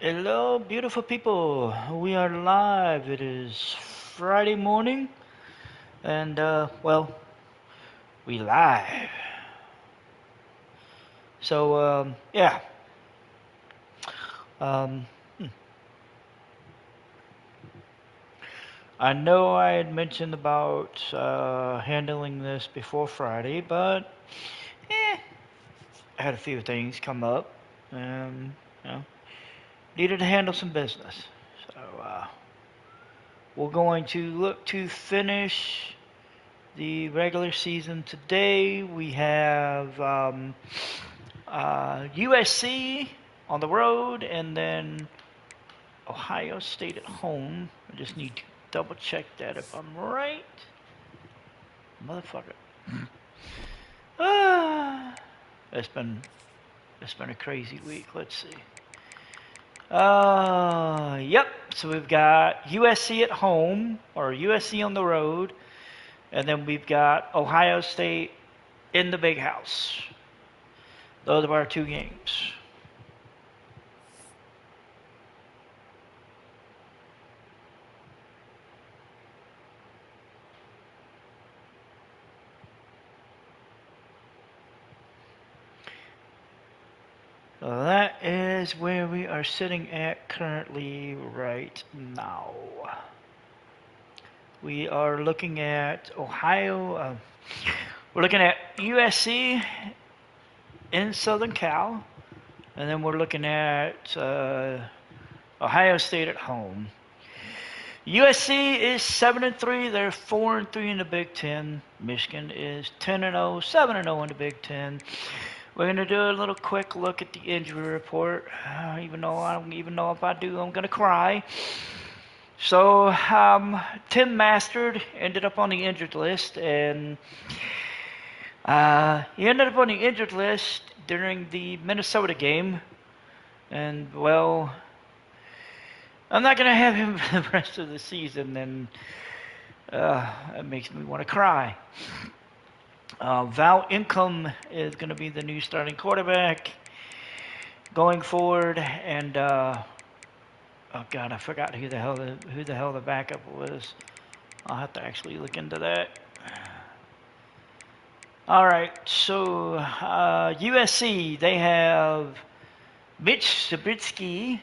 Hello, beautiful people. We are live. It is Friday morning, and well, we live. So yeah. Um, hmm. I know I had mentioned about handling this before Friday, but I had a few things come up, and you know, needed to handle some business. So we're going to look to finish the regular season today. We have USC on the road, and then Ohio State at home. I just need to double check that if I'm right. Motherfucker. Ah, it's been a crazy week. Let's see. Yep. So we've got USC at home or USC on the road, and then we've got Ohio State in the big house. Those are our two games. So that is where we are sitting at currently right now. We are looking at Ohio. We're looking at USC in Southern Cal, and then we're looking at Ohio State at home. USC is 7-3. They're 4-3 in the Big Ten. Michigan is 10-0, 7-0 in the Big Ten. We're going to do a little quick look at the injury report. Even though I don't even know if I do, I'm going to cry. So, Tim Mastard ended up on the injured list, and he ended up on the injured list during the Minnesota game. And, well, I'm not going to have him for the rest of the season, and it makes me want to cry. Val Income is going to be the new starting quarterback going forward, and oh god, I forgot who the hell the backup was. I'll have to actually look into that. All right, so USC, they have Mitch Trubisky,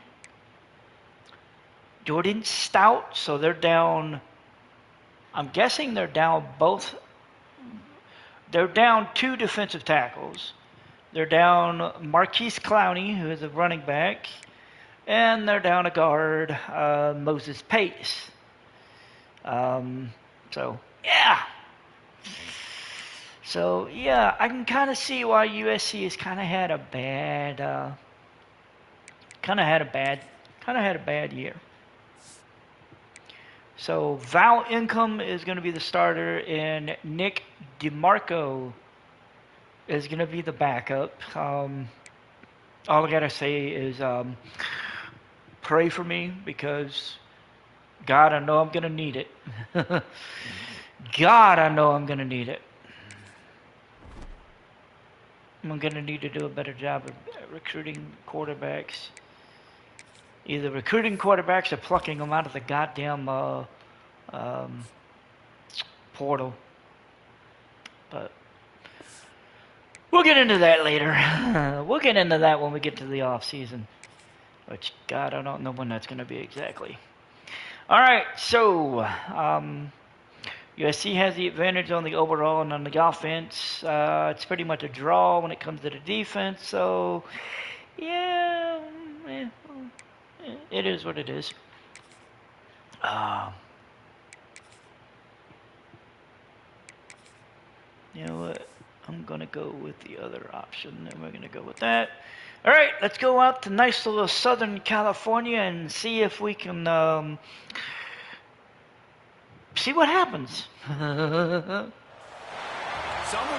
Jordan Stout, so they're down. I'm guessing they're down both. They're down two defensive tackles. They're down Marquise Clowney, who is a running back, and they're down a guard, Moses Pace. So yeah, I can kind of see why USC has kind of had a bad year. So Val Income is going to be the starter, and Nick DeMarco is going to be the backup. All I gotta say is pray for me, because God, I know I'm going to need it. God, I know I'm going to need it. I'm going to need to do a better job of recruiting quarterbacks. Either recruiting quarterbacks or plucking them out of the goddamn portal. But we'll get into that later. We'll get into that when we get to the off season. Which, God, I don't know when that's going to be exactly. All right, so USC has the advantage on the overall and on the offense. It's pretty much a draw when it comes to the defense. So, yeah, it is what it is. You know what? I'm going to go with the other option, and we're going to go with that. All right, let's go out to nice little Southern California and see if we can see what happens. Some would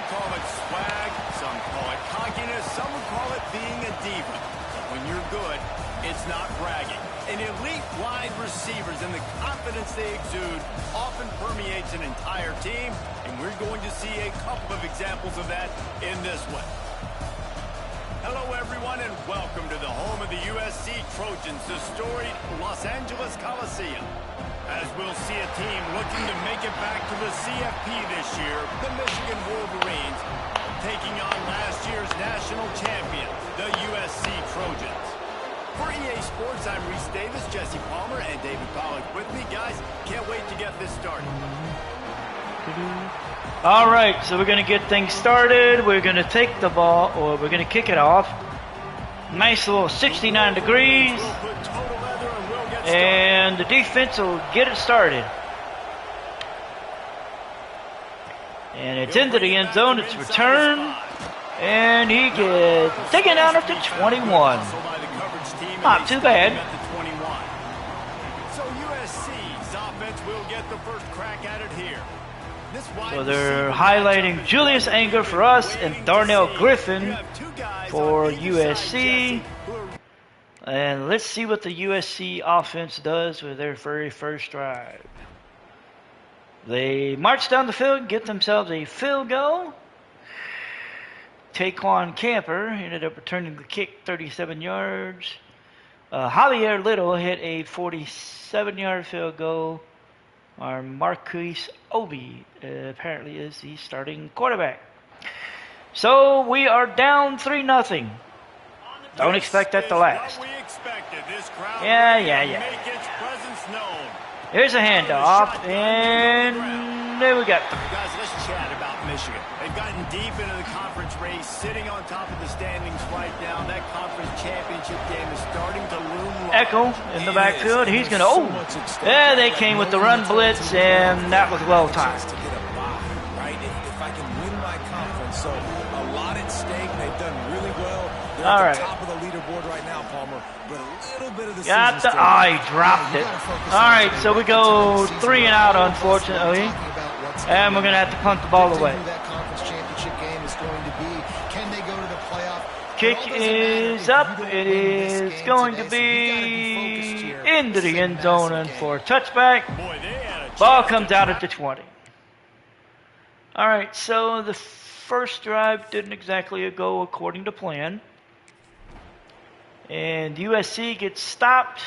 call it swag, some call it cockiness, some would call it being a diva. But when you're good, it's not bragging. An elite wide receivers and the confidence they exude often permeates an entire team, and we're going to see a couple of examples of that in this one. Hello, everyone, and welcome to the home of the USC Trojans, the storied Los Angeles Coliseum. As we'll see a team looking to make it back to the CFP this year, the Michigan Wolverines, taking on last year's national champions, the USC Trojans. For EA Sports, I'm Reese Davis, Jesse Palmer, and David Pollack with me. Guys, can't wait to get this started. All right, so we're going to get things started. We're going to take the ball, or we're going to kick it off. Nice little 69 degrees. And the defense will get it started. And it's into the end zone. It's returned. And he gets taken down up to 21. Not too bad. So USC's offense will get the first crack at it here. So they're highlighting Julius Anger for us and Darnell Griffin for USC. And let's see what the USC offense does with their very first drive. They march down the field, get themselves a field goal. Taquan Camper ended up returning the kick 37 yards. Javier Little hit a 47-yard field goal. Our Marquise Obi apparently is the starting quarterback. So we are down 3-0. Don't expect that to last. Yeah. Here's a handoff, and there we got them. Guys, let's chat about Michigan. They've gotten deep into the conference race, sitting on top of the standings right now. That conference championship game is starting to loom large. Echo in the backfield. He's going to, yeah, they came with the run blitz, and that was well timed. To get a bye, right? If I can win my conference, so a lot at stake. They've done really well. They're All at the right. top of the leaderboard right now, Palmer. But a little bit of the Got the, season he dropped it. All right, so we go 3 and out, unfortunately. And we're going to have to punt the ball away. Kick is up. It is going to be into the end zone and for a touchback. Ball comes out at the 20. All right, so the first drive didn't exactly go according to plan. And USC gets stopped.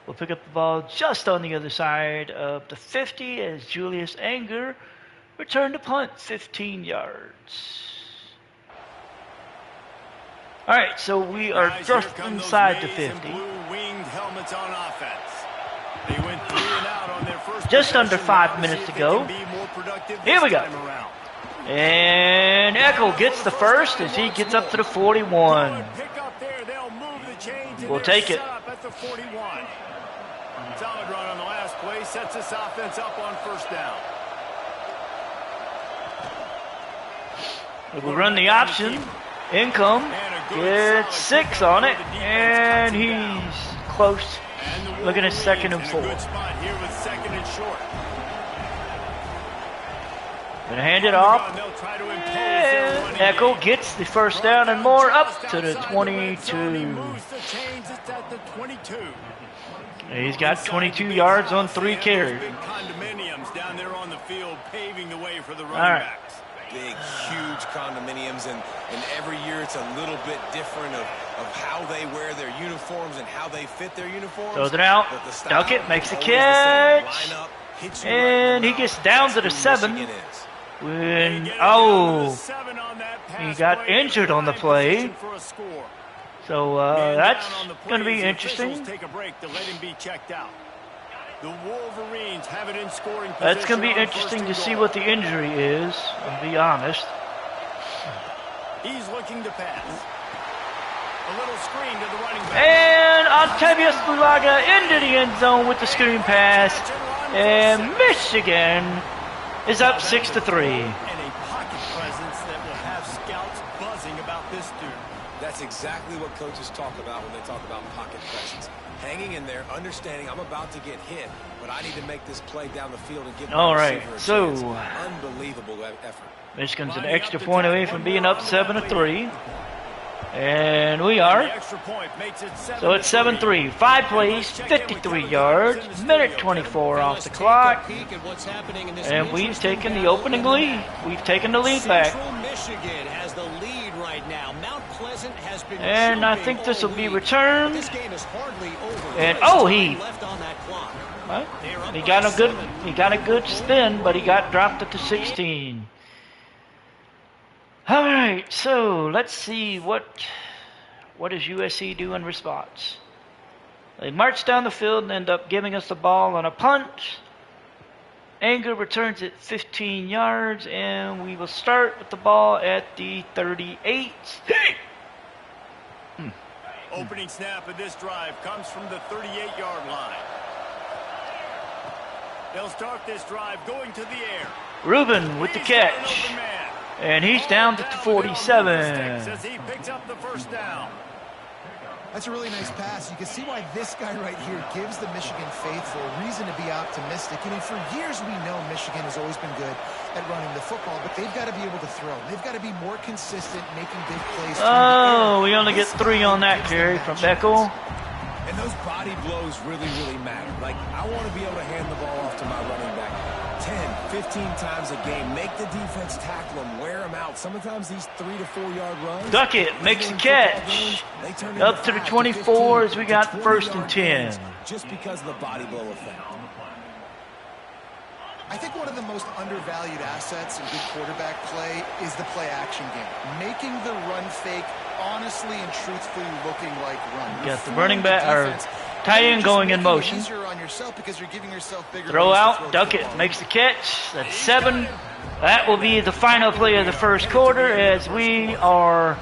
We'll pick up the ball just on the other side of the 50 as Julius Anger returned to punt 15 yards. All right, so we are just inside the 50. Just under 5 minutes to go. Here we go. And Echo gets the first as he gets up to the 41. We'll take it. Solid run on the last play, sets this offense up on first down. We'll run the option. Income gets 6 on it, and he's close. Looking at 2nd and 4. Good spot here with 2nd and short. Gonna hand it off. And Echo gets the first down and more up to the 22. He's got 22 yards on 3 carries. Condominiums down there on the field paving the way for the running right. backs. big, huge condominiums, and every year it's a little bit different of how they wear their uniforms and how they fit their uniforms. Throws it out. Duckett makes the catch. And he gets down to the 7. When, he got injured on the play. So that's going to be interesting. That's going to be interesting to see what the injury is, I'll be honest. He's looking to pass. A little screen to the running back. And Octavius Bulaga into the end zone with the screen pass. And Michigan is up 6-3. And a pocket presence that will have scouts buzzing about this dude. That's exactly what coaches talk about when they talk about pocket presence. Hanging in there, understanding I'm about to get hit, but I need to make this play down the field and give my receiver a chance. Unbelievable effort. Michigan's an extra point away from being up 7-3. And we are. So it's 7-3. 5 plays, 53 yards, minute 24 off the clock. And we've taken the opening lead. We've taken the lead back. Central Michigan has the lead right right now. Mount Pleasant has been and I think this will be returned. This game is hardly over. And left on that clock. Well, he got a good spin, but he got dropped at the 16. All right, so let's see what does USC do in response. They march down the field and end up giving us the ball on a punt. Anger returns it 15 yards, and we will start with the ball at the 38. Opening snap of this drive comes from the 38-yard line. They'll start this drive going to the air. Ruben with the catch. And he's down to the 47. As he picks up the first down. That's a really nice pass. You can see why this guy right here gives the Michigan faithful a reason to be optimistic. I mean, for years we know Michigan has always been good at running the football, but they've got to be able to throw. They've got to be more consistent, making big plays. Oh, we only get 3 on that carry from Beckel. And those body blows really, really matter. Like, I want to be able to hand the ball off to my running back 10, 15 times a game. Make the defense tackle them, wear them out. Sometimes these 3 to 4 yard runs. Duckett makes the catch. Up to the 24 as we got first and 10. Just because of the body blow effect. I think one of the most undervalued assets in good quarterback play is the play action game. Making the run fake honestly and truthfully looking like run. Got the running back or tight end going in motion. Throw out, Duckett makes the catch. That's 7. That will be the final play of the first quarter as we are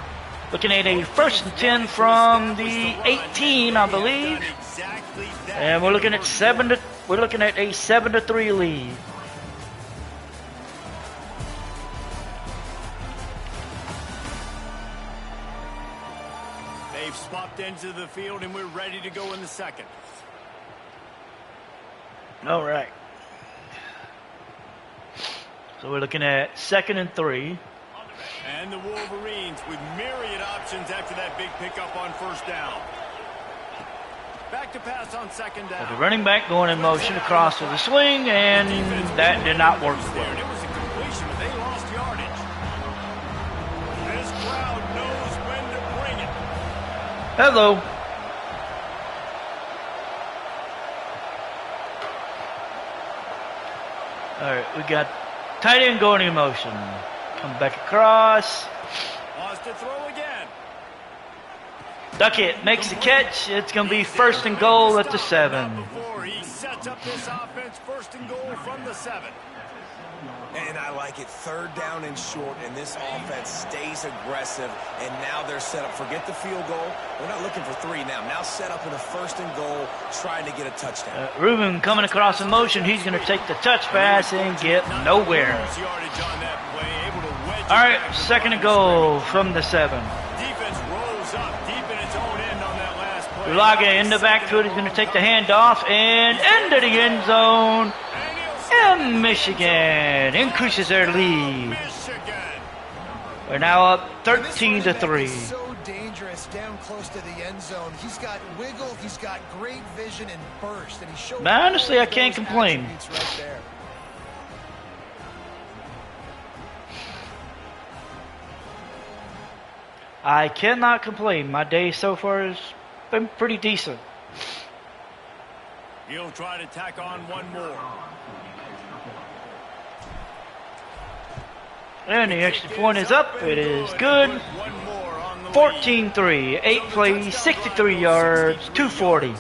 looking at a first and 10 from the 18, I believe. And we're looking at a 7-3 lead. They've swapped into the field, and we're ready to go in the second. All right. So we're looking at 2nd and 3. And the Wolverines with myriad options after that big pickup on first down. Back to pass on second down. So the running back going in motion across to the swing, and that did not work well. It was a completion, but they lost yardage. This crowd knows when to bring it. Hello. All right, we got tight end going in motion. Come back across. Wants to throw again. Duckett makes the catch. It's going to be first and goal at the 7. He sets up this offense first and goal from the 7. And I like it. 3rd down and short, and this offense stays aggressive. And now they're set up. Forget the field goal. We're not looking for 3 now. Now set up in a first and goal, trying to get a touchdown. Ruben coming across in motion. He's going to take the touch pass and get nowhere. All right, 2nd and goal from the 7. Defense rolls up deep in its own end on that last play. Ulaga in the backfield. He's going to take the handoff and into the end zone. And Michigan increases their lead. We're now up 13-3. So dangerous down close to the end zone. He's got wiggle, he's got great vision and burst, and he showed. But honestly, I can't complain. Right there. I cannot complain. My day so far has been pretty decent. He'll try to tack on one more. And the extra point is up. It is good. 14-3. 8 plays, 63 yards, 240.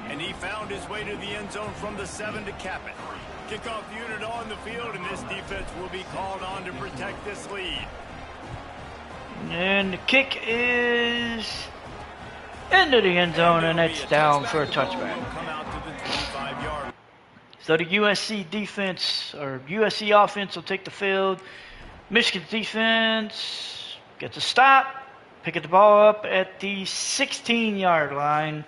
And he found his way to the end zone from the 7 to cap it. Kickoff unit on the field, and this defense will be called on to protect this lead. And the kick is into the end zone, and it's down for a touchback. So the USC defense, or USC offense, will take the field. Michigan's defense gets a stop, picking the ball up at the 16-yard line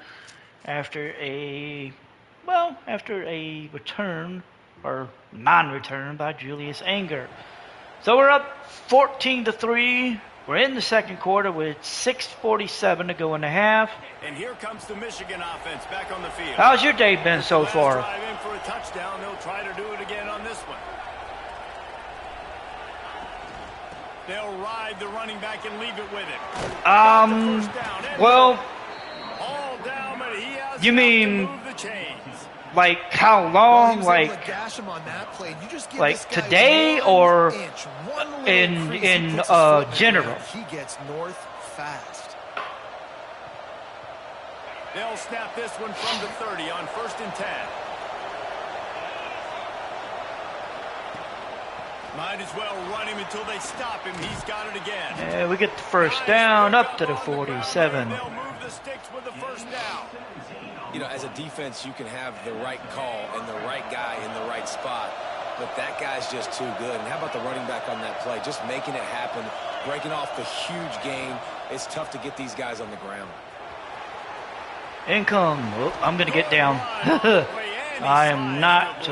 after a return or non-return by Julius Anger. So we're up 14-3. We're in the second quarter with 6:47 to go in the half. And here comes the Michigan offense back on the field. How's your day been so far? Drive in for a touchdown. They'll try to do it again on this one. They'll ride the running back and leave it with him. Well, all down, but he has you mean to move the chains. like how long? Like today or in general? He gets north fast. They'll snap this one from the 30 on 1st and 10. Might as well run him until they stop him. He's got it again. Yeah, we get the first down up to the 47. They'll move the sticks with the first down. You know, as a defense, you can have the right call and the right guy in the right spot, but that guy's just too good. And how about the running back on that play? Just making it happen, breaking off the huge gain. It's tough to get these guys on the ground. Income. Oh, I'm going to get down. I am not...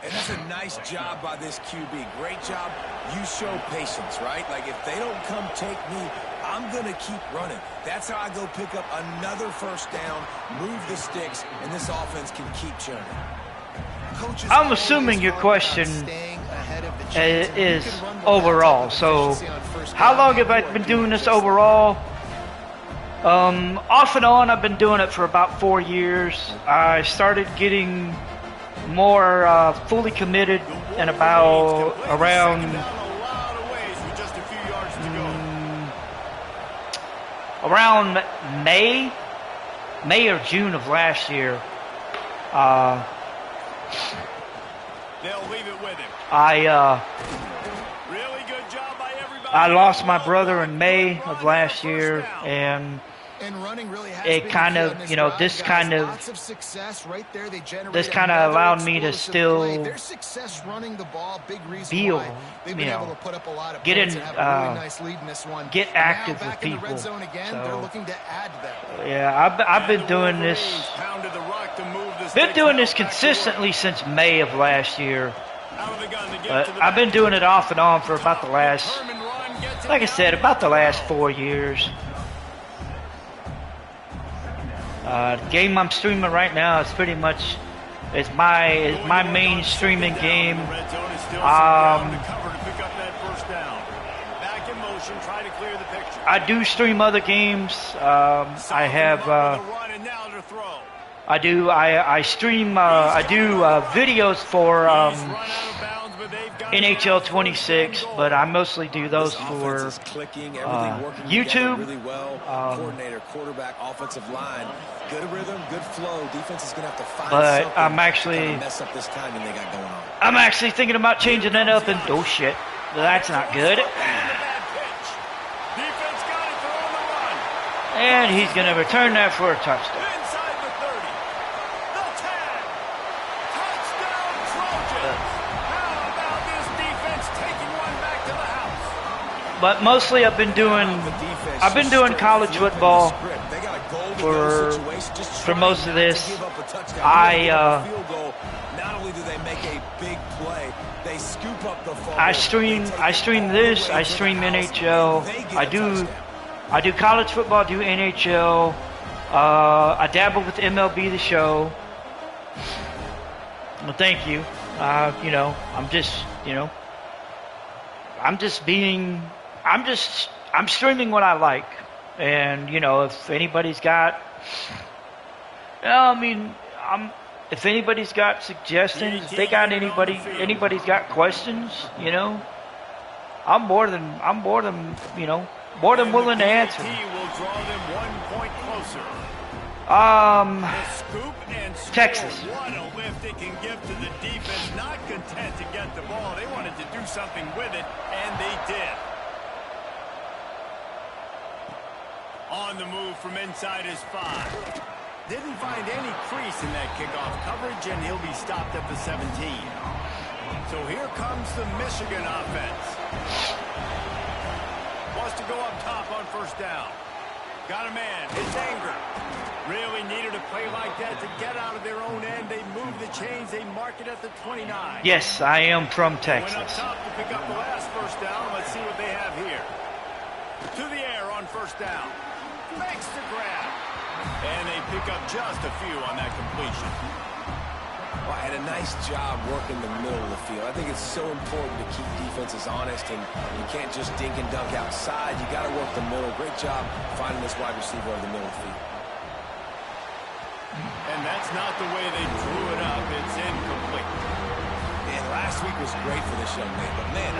And that's a nice job by this QB. Great job. You show patience, right? Like, if they don't come take me, I'm going to keep running. That's how I go pick up another first down, move the sticks, and this offense can keep churning. I'm assuming your question is overall. So, how long have I been doing this overall? Off and on, I've been doing it for about 4 years. I started getting more fully committed in about around May or June of last year. They'll leave it with him. Really good job by everybody. I lost my brother in May of last year, and running really has it kind of, you know, this kind of allowed me to still feel, you know, get in, get active with people. So, yeah, I've been doing this, consistently since May of last year. I've been doing it off and on for about the last, like I said, about the last 4 years. The game I'm streaming right now is pretty much my main streaming game. I do stream other games. I stream videos for NHL 26, but I mostly do those for YouTube. Coordinator, quarterback, offensive line, good rhythm, good flow. Defense is going to have to find but something I'm actually to mess up this timing they got going on. I'm actually thinking about changing that up, and oh shit, that's not good. And he's going to return that for a touchdown. But mostly I've been doing college football for most of this. I stream this. I stream NHL. I do college football. Do NHL. I dabble with MLB The Show. Well, thank you. You know, I'm streaming what I like, and you know, if anybody's got, if anybody's got suggestions, if they got anybody's got questions, you know, I'm more than willing to answer. Texas. What a lift it can give to the defense. Not content to get the ball, they wanted to do something with it, and they did. On the move from inside his 5. Didn't find any crease in that kickoff coverage, and he'll be stopped at the 17. So here comes the Michigan offense. Wants to go up top on first down. Got a man. It's Anger. Really needed a play like that to get out of their own end. They move the chains. They mark it at the 29. Yes, I am from Texas. Went up top to pick up the last first down. Let's see what they have here. To the air on first down. Makes the grab. And they pick up just a few on that completion. Well, and a nice job working the middle of the field. I think it's so important to keep defenses honest, and you can't just dink and dunk outside. You got to work the middle. Great job finding this wide receiver over the middle of the field. And that's not the way they drew it up. It's incomplete. Man, last week was great for this young man, but man,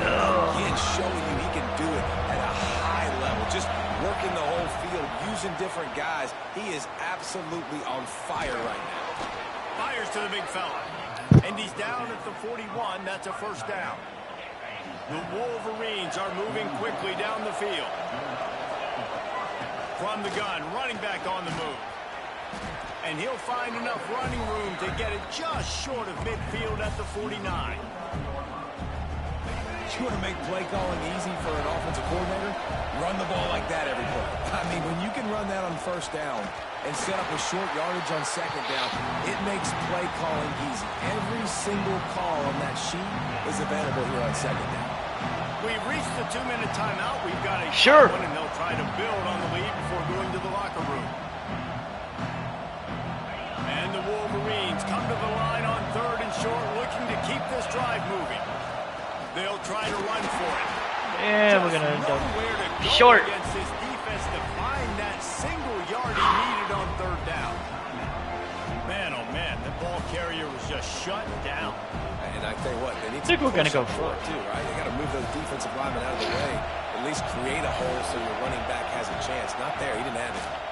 again, showing you he can do it at a high level. Just working the whole field, using different guys. He is absolutely on fire right now. Fires to the big fella. And he's down at the 41. That's a first down. The Wolverines are moving quickly down the field. From the gun, running back on the move. And he'll find enough running room to get it just short of midfield at the 49. You want to make play calling easy for an offensive coordinator? Run the ball like that every play. I mean, when you can run that on first down and set up a short yardage on second down, it makes play calling easy. Every single call on that sheet is available here on second down. We've reached the 2-minute timeout. We've got a sure one, and they'll try to build on the lead before going to the locker room. And the Wolverines come to the line on 3rd and short, looking to keep this drive moving. They'll try to run for it. And we're gonna go short against his defense to find that single yard he needed on 3rd down. Man, oh man, the ball carrier was just shut down. And I tell you what, they need to. I think we're gonna go for it too, right? They got to move those defensive linemen out of the way. At least create a hole so your running back has a chance. Not there. He didn't have it.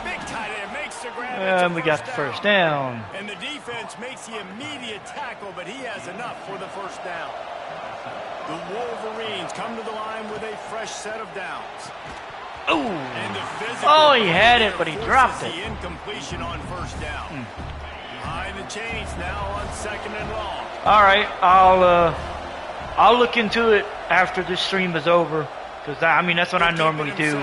Big tight end makes the grab. And we got the first down. And the defense makes the immediate tackle, but he has enough for the first down. The Wolverines come to the line with a fresh set of downs. Oh, he had it, but he dropped it. The incompletion on first down. Behind the chains now on 2nd and long. All right, I'll look into it after this stream is over, because I mean that's what I normally do.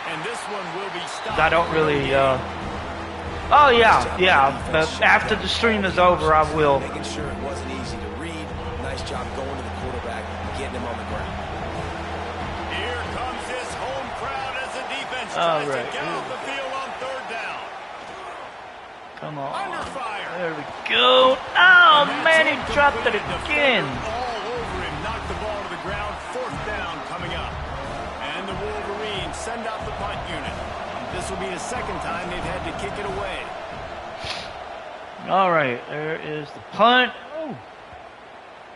And this one will be stopped. I don't really. Oh yeah. But after the stream is over, I will. Making sure it wasn't easy to read. Nice job going to the quarterback, getting him on the ground. Here comes this home crowd as the defense tries to get off the field on 3rd down. Come on. Under fire. There we go. Oh man, he dropped it again. All over him, knocked the ball to the ground. 4th down coming up. And the Wolverines send out the punt unit. This will be the 2nd time they've had to kick it away. All right, there is the punt. Oh,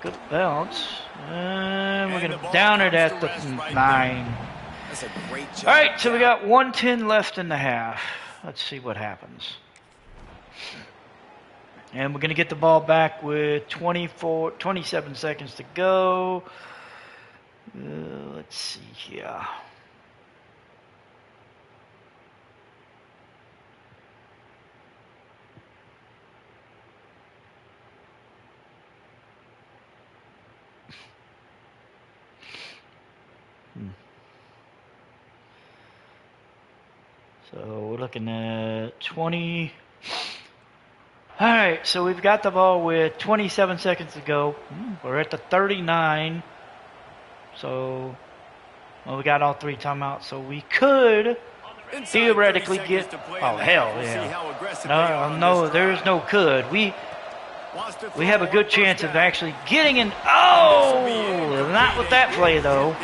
good bounce. And we're going to down it at the 9. That's a great job. All right, so we got 1:10 left in the half. Let's see what happens. And we're going to get the ball back with 27 seconds to go. Let's see here. So we're looking at 20. All right, so we've got the ball with 27 seconds to go. We're at the 39. So, well, we got all 3 timeouts, so we could theoretically get. Oh hell yeah! No, there's no could. We have a good chance of actually getting in. Oh, not with that play though.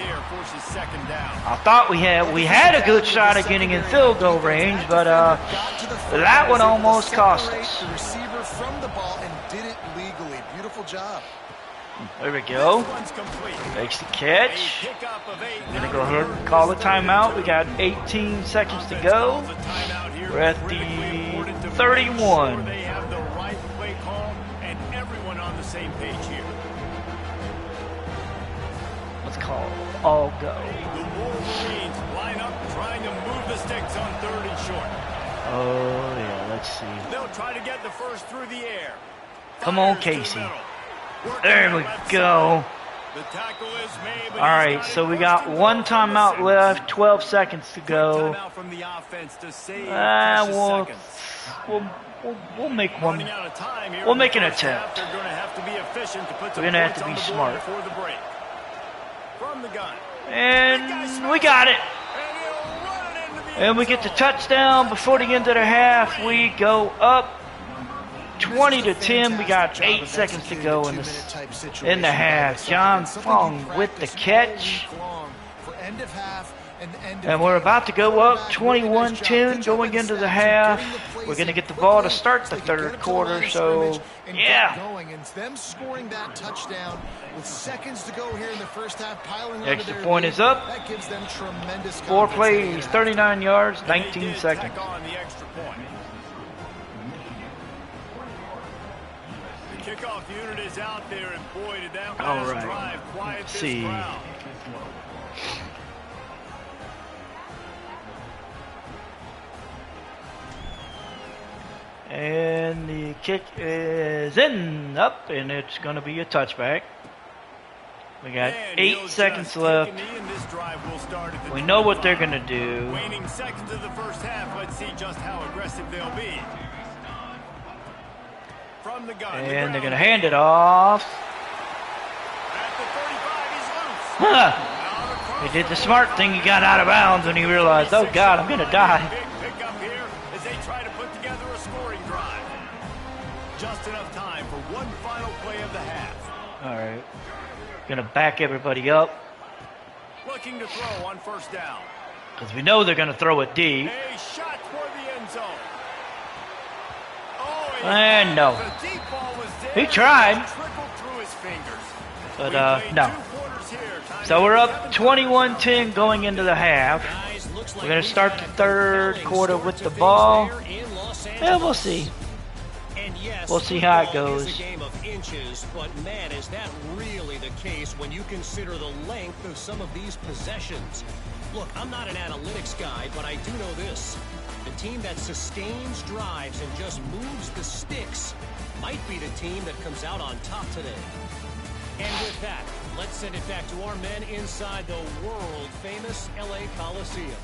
I thought we had a good shot at getting in field goal range, but that one almost cost us. The receiver from the ball and did it legally. Beautiful job. There we go. Makes the catch. I'm gonna go ahead and call the timeout. We got 18 seconds to go. We're at the 31. They have the right play call and everyone on the same page here. Let's call all go. The Wolverines line up trying to move the sticks on 3rd and short. Oh yeah, let's see. They'll try to get the first through the air. Come on, Casey. There we go. The tackle is made, all right, so we got 1 timeout left, 12 seconds to go. We'll make one. We'll make an attempt. We're going to have to be smart. And we got it. And we get the touchdown before the end of the half. We go up 20-10. We got 8 seconds to go in the half. John Fong with the catch. And we're about to go up 21-10 going into the half. We're going to get the ball to start the third quarter. So, yeah. Them scoring that touchdown with seconds to go here in the first half, piling Extra point is up. That gives them tremendous 4 plays, 39 yards, 19 seconds. Kickoff unit is out there, and boy, did that All last right. drive quiet Let's this see. crowd. And the kick is up, and it's going to be a touchback. We got 8 seconds left. We know what they're going to do. Waning seconds of the first half. Let's see just how aggressive they'll be. From the gun, And they're going to hand it off. At the 35, he's loose. He did the smart thing. He got out of bounds when he realized, oh, God, I'm going to die. Big pickup here as they try to put together a scoring drive. Just enough time for one final play of the half. All right. Going to back everybody up Looking to throw on first down. because we know they're going to throw it deep. A shot toward the end zone. Oh, And no. the deep ball was there. He tried. Trickled through his fingers. But, We played no. 2 quarters here. Time So to we're get up 7 21-10 going into the half. Guys, looks like We're going to we've start got the a third thrilling quarter start with to the things ball. there in Los Yeah, we'll Angeles. see. And yes, We'll see how it football is goes. a game of inches, but man, is that really the case when you consider the length of some of these possessions. Look, I'm not an analytics guy, but I do know this. The team that sustains drives and just moves the sticks might be the team that comes out on top today. And with that, let's send it back to our men inside the world-famous LA Coliseum.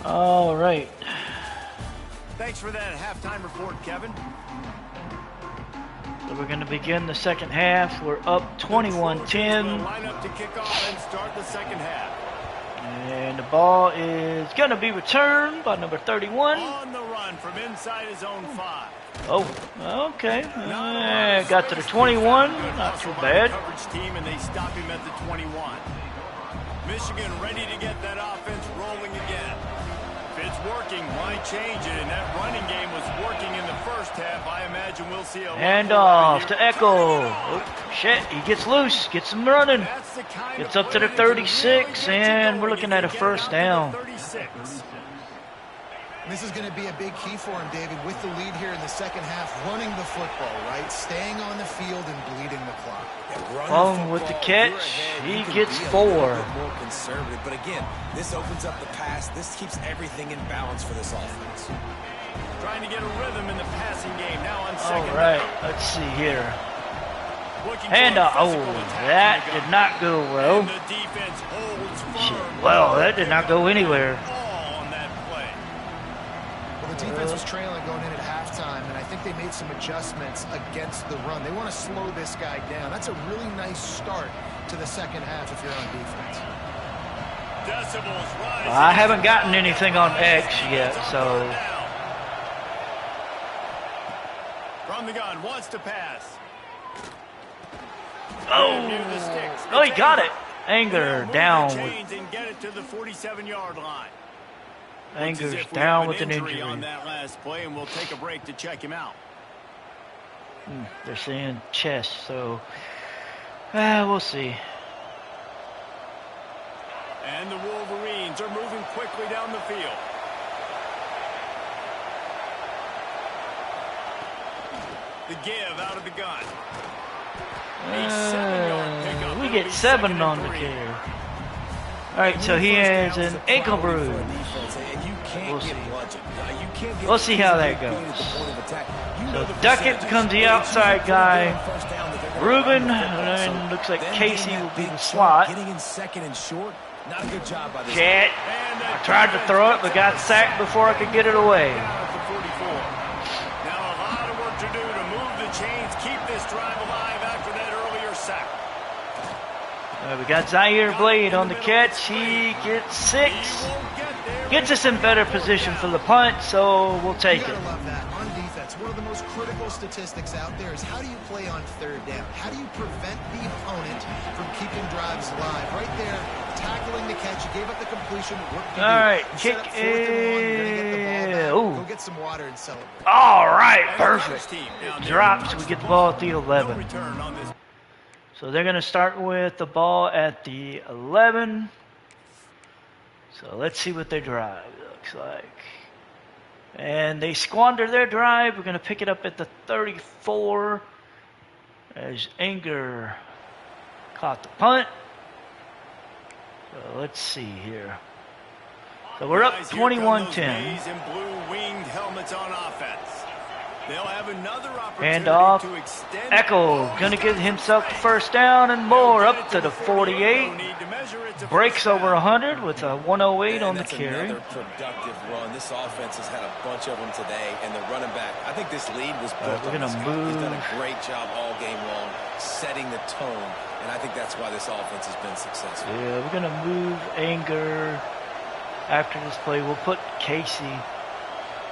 All right. Thanks for that halftime report, Kevin. So we're going to begin the second half. We're up 21-10. Line up to kick off and start the second half. And the ball is going to be returned by number 31. On the run from inside his own 5. Oh, okay. Got to the 21. Good Not too hustle by the bad. coverage team, and they stop him at the 21. Michigan ready to get that offense rolling again. If it's working, why change it? And that running game was working in the first half. I imagine we'll see a lot Hand more off right to here. Echo. Oh, shit, he gets loose. Gets him running. That's the kind Gets of up to the play that can 36, really get you and we're going looking if at a they get first it out down. to the 36. This is going to be a big key for him, David, with the lead here in the second half, running the football, right? Staying on the field and bleeding the clock. Fong with the catch. He gets 4. More conservative, but again, this opens up the pass. This keeps everything in balance for this offense. Trying to get a rhythm in the passing game. Now on All second right, down. let's see here. Looking Hand for a off. Oh, physical attack that from the did gun. not go well. And the defense holds Shit. firm. Well, that did not go anywhere. All on that play. Well, the defense was trailing going in at halftime, and I think they made some adjustments against the run. They want to slow this guy down. That's a really nice start to the second half if you're on defense. Decibels rise. Well, I haven't gotten anything on X yet, so From the gun, wants to pass. Near the sticks. oh, he got it. Anger Move down the with chains and get it to the 47-yard line. Looks as Anger's if we down have with an injury. on that last play, and we'll take a break to check him out. They're saying chest, so we'll see. And the Wolverines are moving quickly down the field. The give out of the gun. A 7-yard pickup. We It'll get be 7 second on and the 3. carry. All right, so he has an ankle bruise. We'll see. We'll see how that goes. So Duckett becomes the outside guy. Ruben, and looks like Casey will be the slot. Getting in second and short, not a good job by this. Jet. I tried to throw it, but got sacked before I could get it away. Down at the 44. Now a lot of work to do to this drive alive after that earlier sack. We got Zaire Blade on the catch. He gets 6. Gets us in better position for the punt, so we'll take it. You gotta love that. On defense, one of the most critical statistics out there is how do you play on third down? How do you prevent the opponent from keeping drives alive? Right there, tackling the catch. You gave up the completion. What do you do? All right, You kick set up 4th and 1, you're gonna get the ball back. Ooh. Go get some water and celebrate. All right, perfect. It drops. We get the ball at the 11. Return on this. So they're going to start with the ball at the 11. So let's see what their drive looks like. And they squander their drive. We're going to pick it up at the 34 as Anger caught the punt. So let's see here. So we're up 21-10. In blue-winged helmets on offense. They'll have another opportunity Hand off. to extend. Echo gonna give himself the first down and more up to the 48. Breaks over 100 with a 108 on the carry. Another productive run. This offense has had a bunch of them today, and the running back. I think this lead was built we're on gonna this guy. move. He's done a great job all game long, setting the tone, and I think that's why this offense has been successful. Yeah, we're gonna move Anger after this play. We'll put Casey.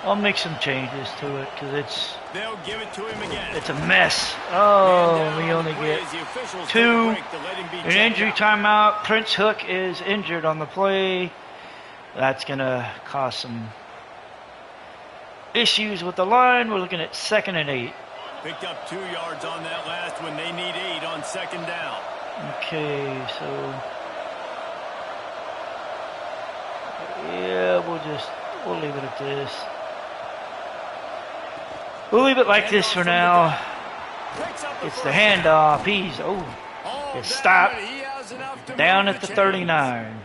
I'll make some changes to it because They'll give it to him again. it's a mess. Oh, we only get 2. An injury timeout. Prince Hook is injured on the play. That's gonna cause some issues with the line. We're looking at 2nd and 8. Picked up 2 yards on that last one. They need 8 on 2nd down. Okay, so yeah, we'll leave it at this. We'll leave it like this for now. It's the handoff. He's it's stopped down at the 39.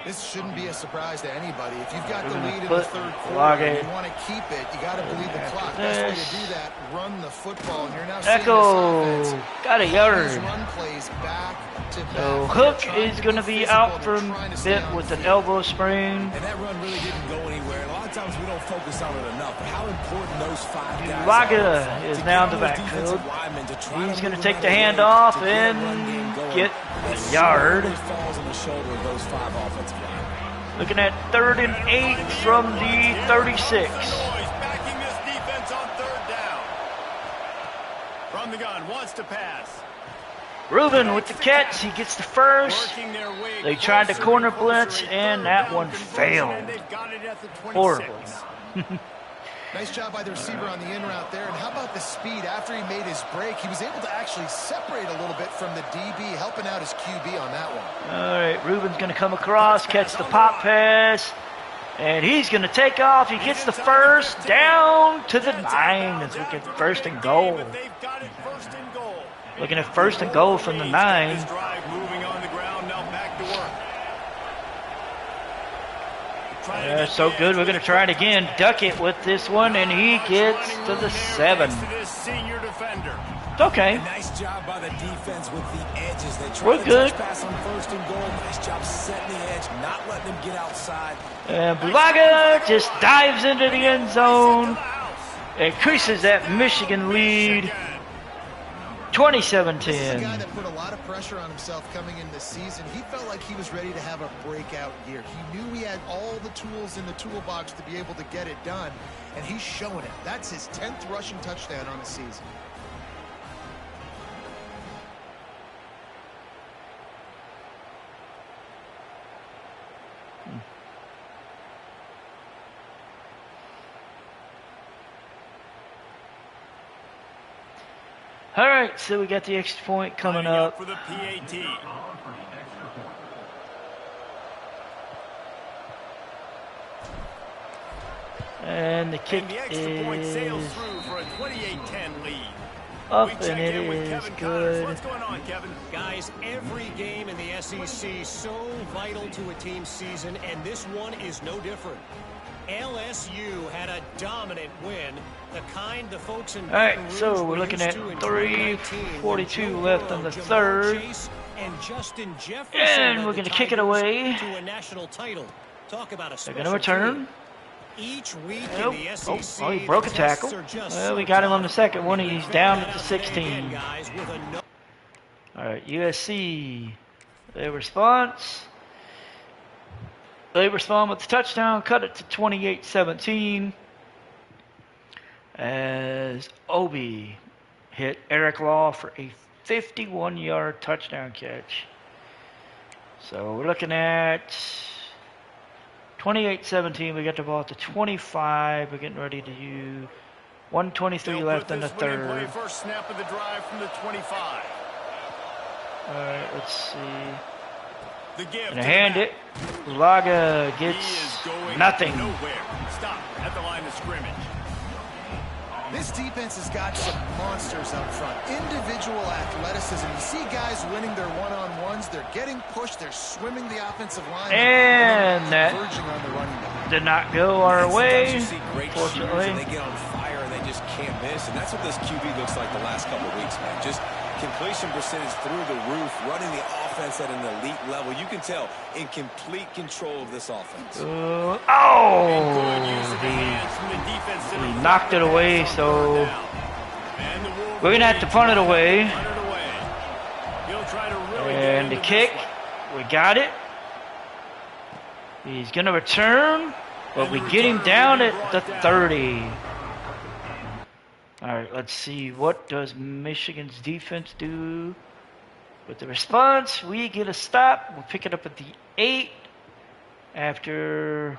This shouldn't be a surprise to anybody. If you've got the lead in the put 3rd quarter and Lage you want to keep it, you got to bleed the clock. Best way to do that, run the football. And you're now Echo seeing this got a yard. run plays back to back. So Hook is going to be out for a bit with an elbow sprain. And that run really didn't go anywhere. And a lot of times we don't focus on it enough. But how important those 5 guys Laga is now in the backfield. He's going to take the handoff and get a yard. Looking at 3rd and 8 from the 36. Backing this defense on 3rd down. From the gun, wants to pass. Ruben with the catch. He gets the first. They tried the corner blitz, and that one failed. Horrible. Nice job by the receiver on the in route there. And how about the speed? After he made his break, he was able to actually separate a little bit from the DB, helping out his QB on that one. All right, Ruben's going to come across, catch the pop pass, and he's going to take off. He gets the first down to the 9 as we get 1st and goal. Looking at 1st and goal from the 9. So good. We're going to try it again. Duckett with this one, and he gets to the 7. It's okay. Nice job by the defense with the edges. They tried We're good. Pass on 1st and goal. Nice job setting the edge, not letting them get outside. And Bulaga just dives into the end zone. Increases that Michigan lead. 27-10. This is a guy that put a lot of pressure on himself coming in this season. He felt like he was ready to have a breakout year. He knew he had all the tools in the toolbox to be able to get it done, and he's showing it. That's his 10th rushing touchdown on the season. All right, so we got the extra point coming up. For the PAT. And the kick And the extra point sails is through for a 28-10 lead. up, We check and it in with is Kevin Connors. good. What's going on, Kevin? Guys, every game in the SEC so vital to a team's season, and this one is no different. LSU had a dominant win, the kind the folks in All right, Baton so Rouge we're were looking used at to in 3:42 2019, left on the Jamar 3rd. Chase and Justin Jefferson And led we're the going to kick it Tigers away. to a national title. Talk about a They're special going to return. team. Each week in the SEC, he broke a tackle. Well, we got him on the second one. He's down at the 16. All right, USC. Their response. They respond with the touchdown, cut it to 28-17. As Obi hit Eric Law for a 51-yard touchdown catch. So we're looking at 28-17. We got the ball at the 25. We're getting ready to use 1:23 left in the third. First snap of the drive from the 25. All right, let's see. The give Gonna hand it. Laga gets nothing. Nowhere. Stop at the line of scrimmage. This defense has got some monsters up front. Individual athleticism. You see guys winning their one-on-ones. They're getting pushed. They're swimming the offensive line. And that verging on the running back. did not go our way, You see great fortunately. shooters, and they get on fire and they just can't miss. And that's what this QB looks like the last couple of weeks, man. Just completion percentage through the roof, running the offense at an elite level. You can tell in complete control of this offense. He knocked it away, so we're going to have to punt it away. And the kick, we got it. He's going to return, but we get him down at the 30. All right, let's see. What does Michigan's defense do? With the response, we get a stop. We'll pick it up at the 8 after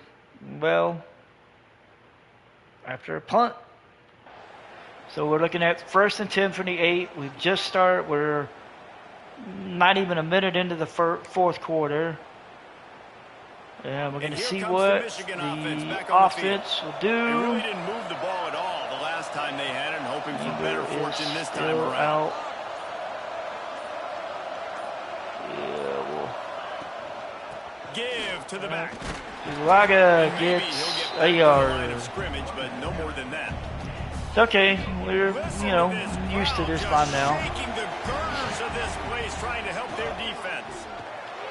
a punt. So we're looking at 1st and 10 from the 8. We've just started. We're not even a minute into the fourth quarter. And we're going to see what the offense will do. They really didn't move the ball at all the last time they had it, and hoping for better fortune this time around. Give to the back. Laga gets a yard. Scrimmage, but no more than that. It's okay. We're, used to this by now. Shaking the girders of this place, trying to help their defense.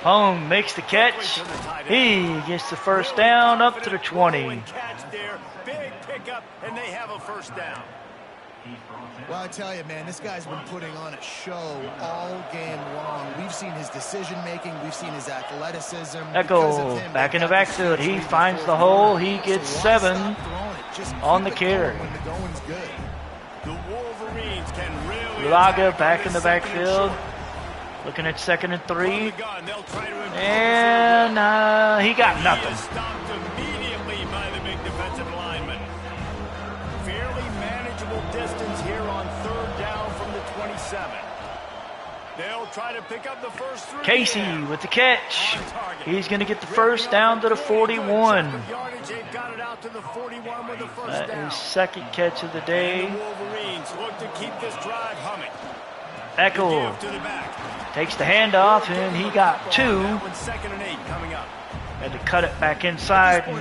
Home makes the catch. He gets the first down up to the 20. Catch there, big pickup, and they have a first down. Well, I tell you, man, this guy's been putting on a show all game long. We've seen his decision-making. We've seen his athleticism. Echo back in the backfield. He finds the hole. He gets 7 on the carry. The Wolverines can really Laga back in the backfield. Looking at 2nd and 3. And he got nothing. Stopped immediately by the big defensive lineman. Fairly manageable distance here on 3rd down from the 27. They'll try to pick up the first 3. Casey with the catch. He's going to get the first down to the 41. They've got it out to the 41 with the first That down. is 2nd catch of the day. And the Wolverines look to keep this drive humming. Echo Give to the back. takes the handoff, and he got 2. That one's 2nd and 8 coming up. Had to cut it back inside, and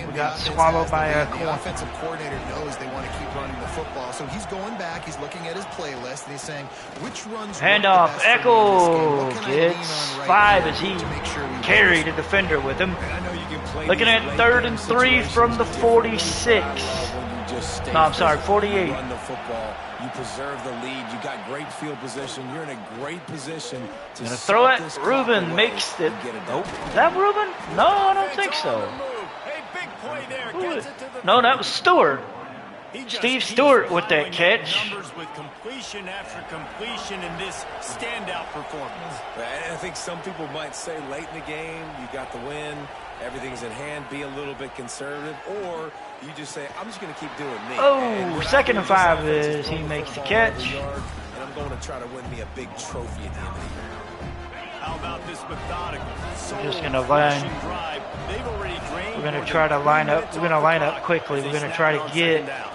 we got swallowed by a The corner. offensive coordinator knows they want to keep running the football, so he's going back, he's looking at his playlist, and he's saying, which runs Handoff, work the best for me in Echo this game? What can I lean gets on right 5 now as he to make sure we carried a defender with him. And I know you can play Looking these at late 3rd game and 3 from the situations 46. when you just stay No, I'm sorry, physical, 48. Run the football. You preserve the lead. You got great field position. You're in a great position to Gonna throw set it. this clock Ruben away makes it. and get it Nope. done. Is that Ruben? No, I don't think so. Hey, big play there. Who Gets is- it to the No, that was Stewart. He just Steve keeps Stewart with that piling up catch. Numbers with completion after completion in this standout performance. And I think some people might say late in the game, you got the win, everything's in hand, be a little bit conservative, or you just say, I'm just going to keep doing me. Oh, And what I 2nd do and is this 5 offense is he throwing makes the football catch. over yard, and I'm going to try to win me a big trophy at the end of the year. How about this methodical, Just gonna line- drive? They've already drained We're gonna more try than to line 3 up. minutes We're gonna off the line up clock quickly. as We're they gonna snap try it to on get 2nd down.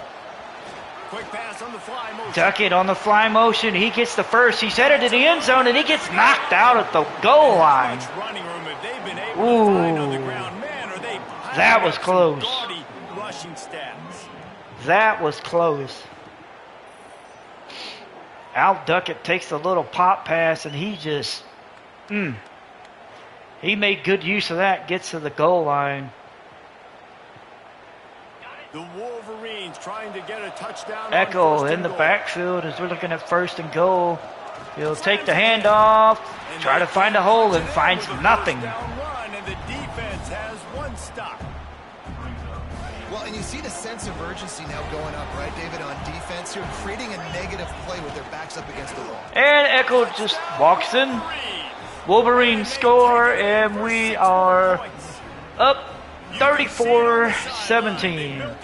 Quick pass on the fly motion. Duckett on the fly motion. He gets the first. He's headed to the end zone, and he gets knocked out at the goal line. Much running room if they've been able to find on the Ooh. ground. Man, are they That was some close. gaudy rushing stats. That was close. Al Duckett takes a little pop pass, and he just, he made good use of that, gets to the goal line. The Wolverines trying to get a touchdown. Echo in the backfield as we're looking at 1st and goal. He'll take the handoff, try to find a hole, and finds nothing. And the defense has one stop. Well, and you see the sense of urgency now going up, right, David, on defense here, creating a negative play with their backs up against the wall. And Echo just walks in. Wolverines score, and we are up 34-17.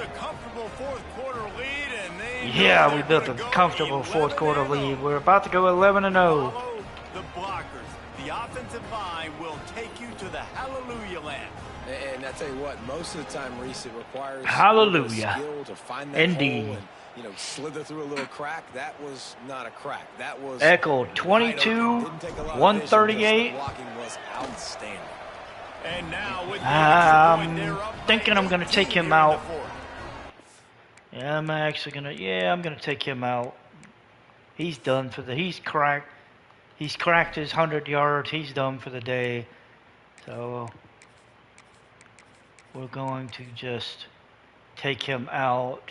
Yeah, we built a comfortable 4th quarter lead. We're about to go 11-0. The blockers, the offensive line will take you to the hallelujah land. And I tell you what, most of the time, Reese, it requires hallelujah. Skill to find that indeed. hole and, you know, slither through a little crack. That was not a crack. That was Echo 22, 138. Blocking was outstanding. And now with I'm thinking I'm going to take him out. Yeah, I'm actually going to, I'm going to take him out. He's done for the, he's cracked his 100 yards. He's done for the day. So we're going to just take him out.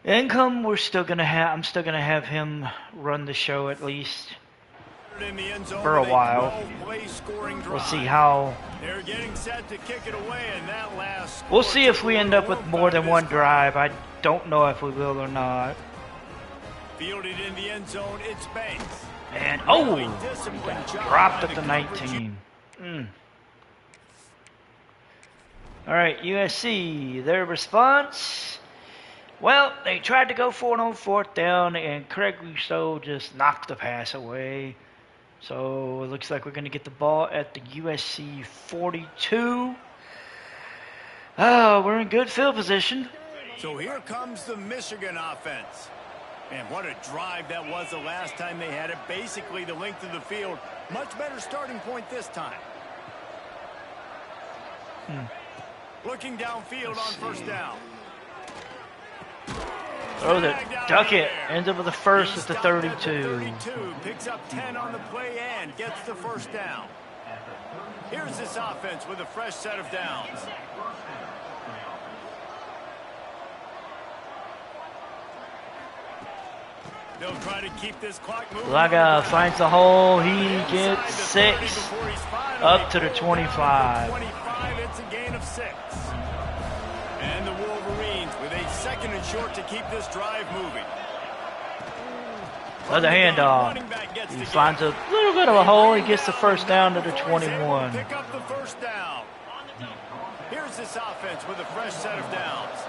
Income, we're still going to have, I'm still going to have him run the show at least for a while. We'll see how. They're getting set to kick it away, and that last. We'll see if we end up with more than one drive. I don't know if we will or not. Fielded in the end zone, it's Banks. And dropped at the 19. All right, USC, their response. Well, they tried to go for it on 4th down, and Craig Rousseau just knocked the pass away. So it looks like we're going to get the ball at the USC 42. Oh, we're in good field position. So here comes the Michigan offense. And what a drive that was the last time they had it. Basically the length of the field. Much better starting point this time. Looking downfield on 1st down. Oh, the duck it. Ends up with the first at the 32. Picks up 10 on the play and gets the 1st down. Here's this offense with a fresh set of downs. They'll try to keep this clock moving. Laga finds the hole. He gets 6 up to the 25. 25, it's a gain of 6. And the Wolverines with a 2nd and short to keep this drive moving. Another handoff. He finds a little bit of a hole. He gets the 1st down to the 21. Pick up the 1st down. Here's this offense with a fresh set of downs.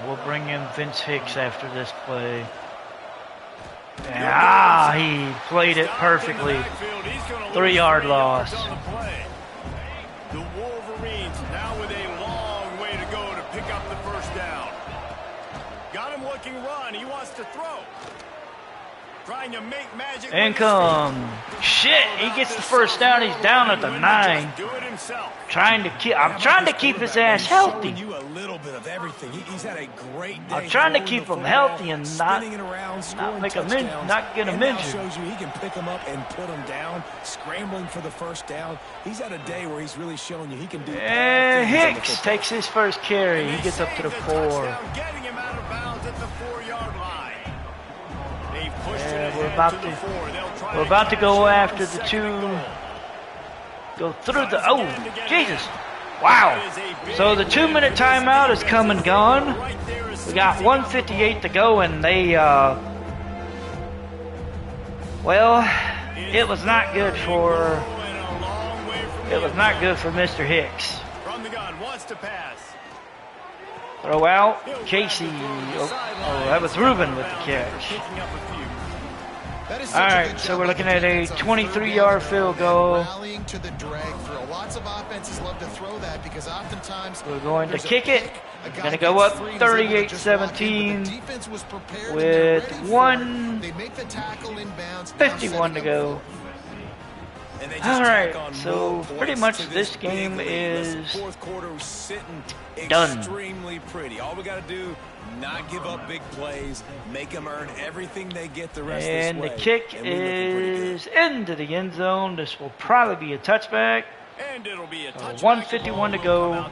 We'll bring in Vince Hicks after this play. He played it perfectly. 3-yard loss. The Wolverines now with a long way to go to pick up the 1st down. Got him looking run. He wants to throw. Trying to make magic. Income. Shit, he gets the 1st down. He's down at the 9. Do it himself. I'm trying to keep his ass healthy. You a little bit of everything. He's had a great day. I'm trying to keep him healthy and not get him injured. Shows you he can pick him up and put him down, scrambling for the 1st down. He's had a day where he's really shown you he can do. And Hicks takes his first carry. He gets up to the 4. Getting him out of bounds at the 4-yard line. We're about to go after the 2. Go through the, Jesus. Wow. So the 2-minute timeout is come and gone. We got 1:58 to go, and they, well, it was not good for Mr. Hicks. From the gun, wants to pass. Throw out. Casey. Oh, that was Ruben with the catch. All right, so we're looking at a 23-yard field goal. Rallying to the drag throw. Lots of offenses love to throw that because oftentimes we're going to kick it. Going to go up 38-17 with 1:51 to go. All right, so pretty much this game is done. Extremely pretty. All we got to do, not give up big plays, make them earn everything they get the rest of this way. And the kick is into the end zone. This will probably be a touchback. And it'll be a touchback. 1:51 to go.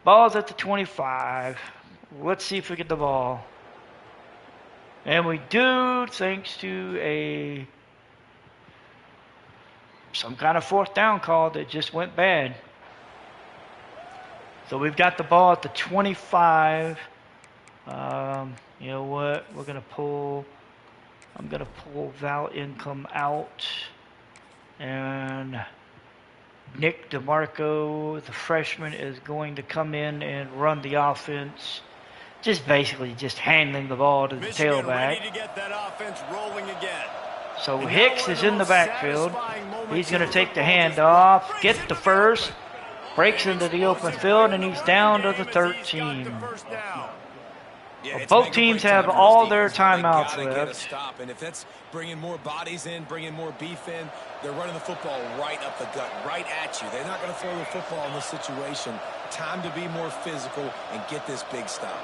Ball's at the 25. Let's see if we get the ball. And we do, thanks to some kind of fourth down call that just went bad. So we've got the ball at the 25. You know what? I'm gonna pull Val Income out, and Nick DeMarco, the freshman, is going to come in and run the offense. Just basically just handling the ball to the Michigan tailback. ready to get that offense rolling again. So Hicks is in the backfield. He's going to take the handoff, get the first, breaks into the open field, and he's down to the 13. Well, both teams have all their timeouts left. Stop. And if that's bringing more bodies in, bringing more beef in, they're running the football right up the gut, right at you. They're not going to throw the football in this situation. Time to be more physical and get this big stop.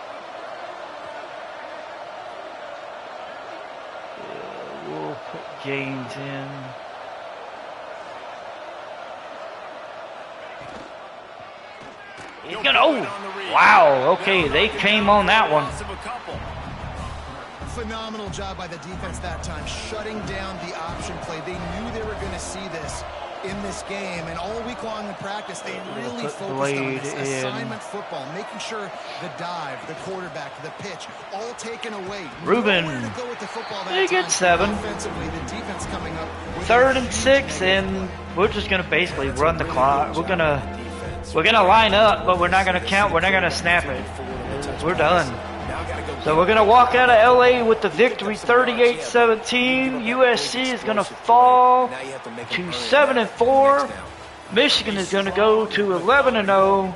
We'll put Gaines in. He's gonna, oh, wow, okay, they came on that one. Phenomenal job by the defense that time, shutting down the option play. They knew they were going to see this in this game, and all week long in practice, they really focused on this assignment football, making sure the dive, the quarterback, the pitch, all taken away. Ruben, they get 7. Offensively, the defense coming up. 3rd and 6, and we're just going to basically run the clock. We're gonna line up, but we're not gonna count. We're not gonna snap it. We're done. So we're gonna walk out of LA with the victory, 38-17. USC is gonna fall to 7-4. Michigan is gonna go to 11-0.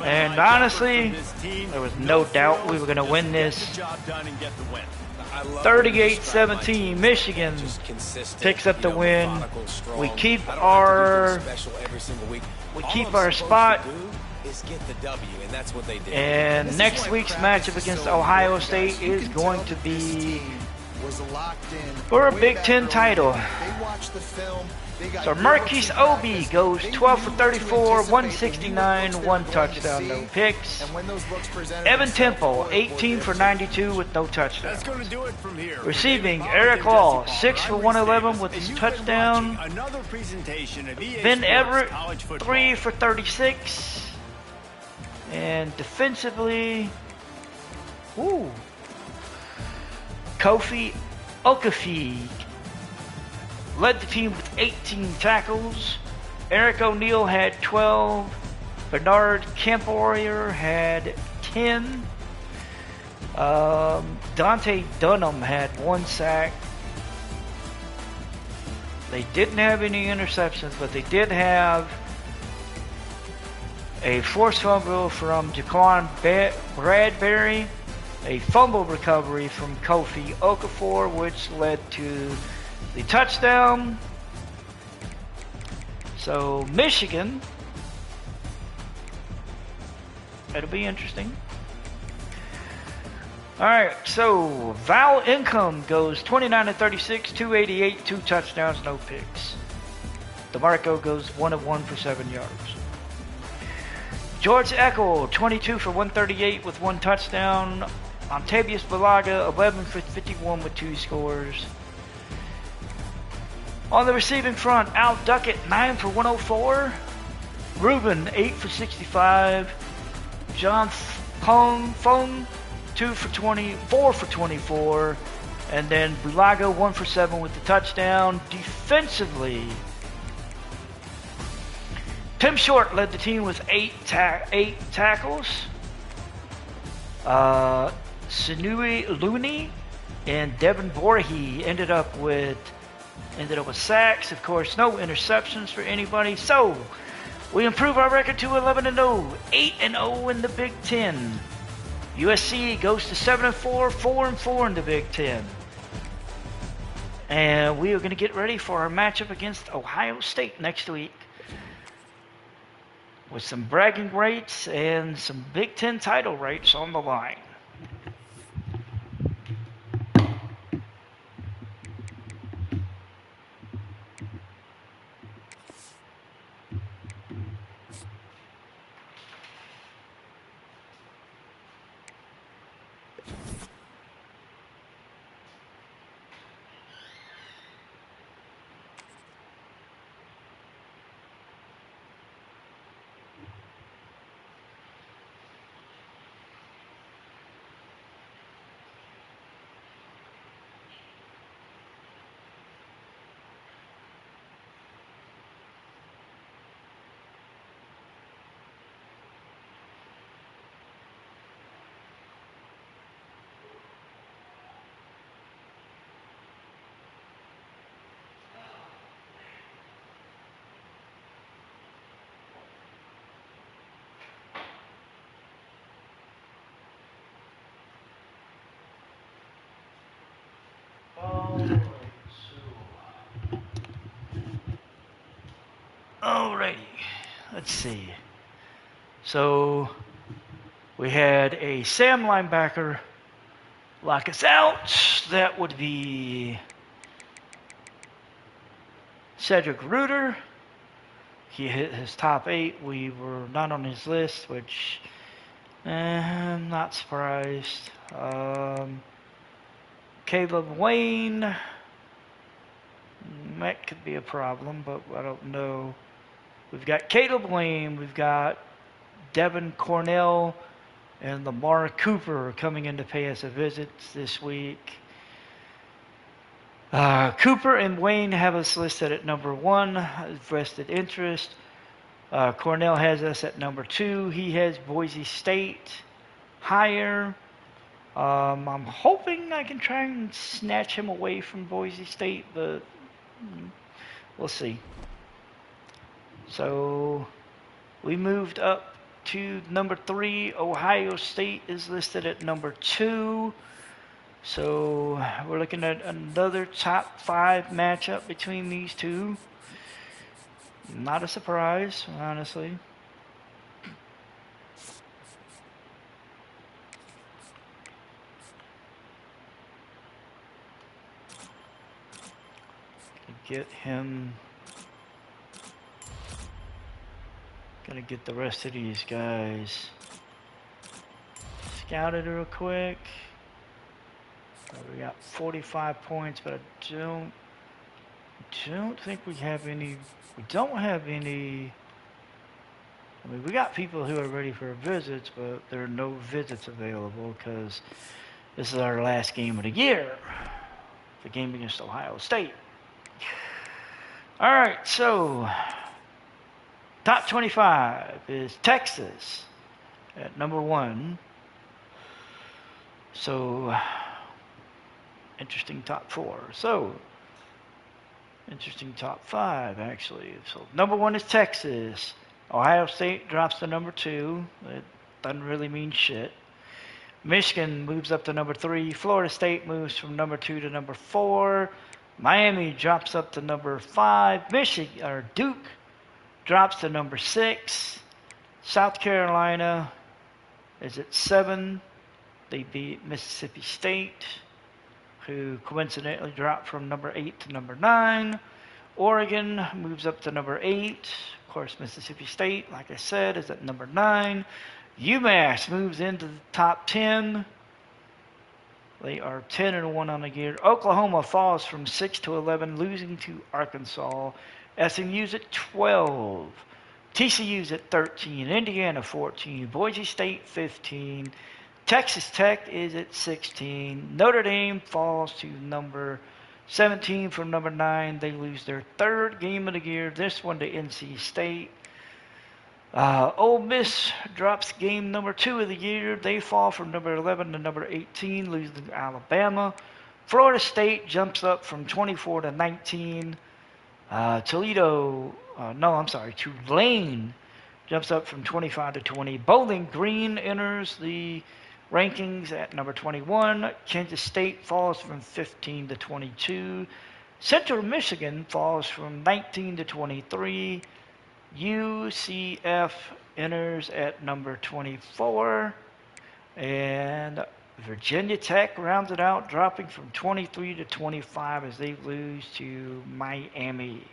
And honestly, there was no doubt we were gonna win this. 38-17. Michigan picks up the win. We keep our spot. And next week's matchup against Ohio State is going to be for a Big Ten title. So Marquise Obi goes 12 for 34, 169, 1 touchdown, no picks. Evan Temple, 18 for 92 with no touchdown. Receiving, Eric Law, 6 for 111 with his touchdown. Ben Everett, 3 for 36. And defensively, Kofi Okafe led the team with 18 tackles. Eric O'Neal had 12. Bernard Kempoyer had 10. Dante Dunham had 1 sack. They didn't have any interceptions, but they did have a forced fumble from Jaquan Bradbury, a fumble recovery from Kofi Okafor, which led to the touchdown. So Michigan, it'll be interesting. Alright, so Val Income goes 29 of 36, 288, 2 touchdowns, no picks. DeMarco goes 1 of 1 for 7 yards. George Eckel, 22 for 138 with 1 touchdown. Octavius Balaga, 11 for 51 with 2 scores. On the receiving front, Al Duckett, 9 for 104. Ruben, 8 for 65. John Fong, 2 for 4 for 24. And then Bulaga, 1 for 7 with the touchdown. Defensively, Tim Short led the team with 8 tackles. Sinui Looney and Devin Voorhees ended up with sacks. Of course, no interceptions for anybody. So we improve our record to 11-0, 8-0 in the Big Ten. USC goes to 7-4, 4-4 in the Big Ten. And we are going to get ready for our matchup against Ohio State next week, with some bragging rights and some Big Ten title rights on the line. Alrighty, let's see. So we had a Sam linebacker lock us out. That would be Cedric Reuter. He hit his top 8. We were not on his list, which I'm not surprised. Caleb Wayne. That could be a problem, but I don't know. We've got Caleb Wayne. We've got Devin Cornell and Lamar Cooper coming in to pay us a visit this week. Cooper and Wayne have us listed at number 1, vested interest. Cornell has us at number 2. He has Boise State higher. I'm hoping I can try and snatch him away from Boise State, but we'll see. So we moved up to number 3. Ohio State is listed at number 2. So we're looking at another top 5 matchup between these two. Not a surprise, honestly. Get him. Gonna get the rest of these guys scouted real quick. We got 45 points, but I don't think we have any. We don't have any. I mean, we got people who are ready for visits, but there are no visits available because this is our last game of the year. The game against Ohio State. All right, so top 25 is Texas at number 1. So interesting top 4. So interesting top 5 actually. So number 1 is Texas. Ohio State drops to number 2. It doesn't really mean shit. Michigan moves up to number 3. Florida State moves from number 2 to number 4. Miami drops up to number 5. Duke drops to number 6. South Carolina is at 7. They beat Mississippi State, who coincidentally dropped from number 8 to number 9. Oregon moves up to number 8. Of course, Mississippi State, like I said, is at number 9. UMass moves into the top 10. They are 10-1 on the year. Oklahoma falls from 6 to 11, losing to Arkansas. SMU's at 12. TCU's at 13. Indiana 14. Boise State 15. Texas Tech is at 16. Notre Dame falls to number 17 from number 9. They lose their 3rd game of the year. This one to NC State. Ole Miss drops game number 2 of the year. They fall from number 11 to number 18, losing to Alabama. Florida State jumps up from 24 to 19. Tulane jumps up from 25 to 20. Bowling Green enters the rankings at number 21. Kansas State falls from 15 to 22. Central Michigan falls from 19 to 23. UCF enters at number 24. And Virginia Tech rounds it out, dropping from 23 to 25 as they lose to Miami.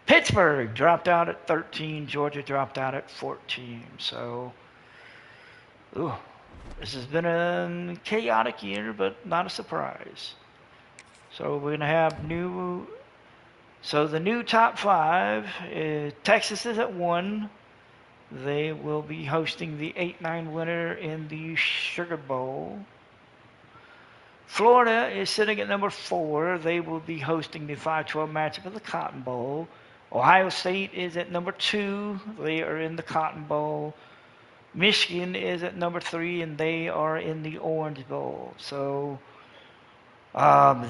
Pittsburgh dropped out at 13. Georgia dropped out at 14. So, this has been a chaotic year, but not a surprise. So we're going to have new... So the new top 5 is Texas is at 1. They will be hosting the 8-9 winner in the Sugar Bowl. Florida is sitting at number 4. They will be hosting the 5-12 matchup of the Cotton Bowl. Ohio State is at number 2. They are in the Cotton Bowl. Michigan is at number 3, and they are in the Orange Bowl. So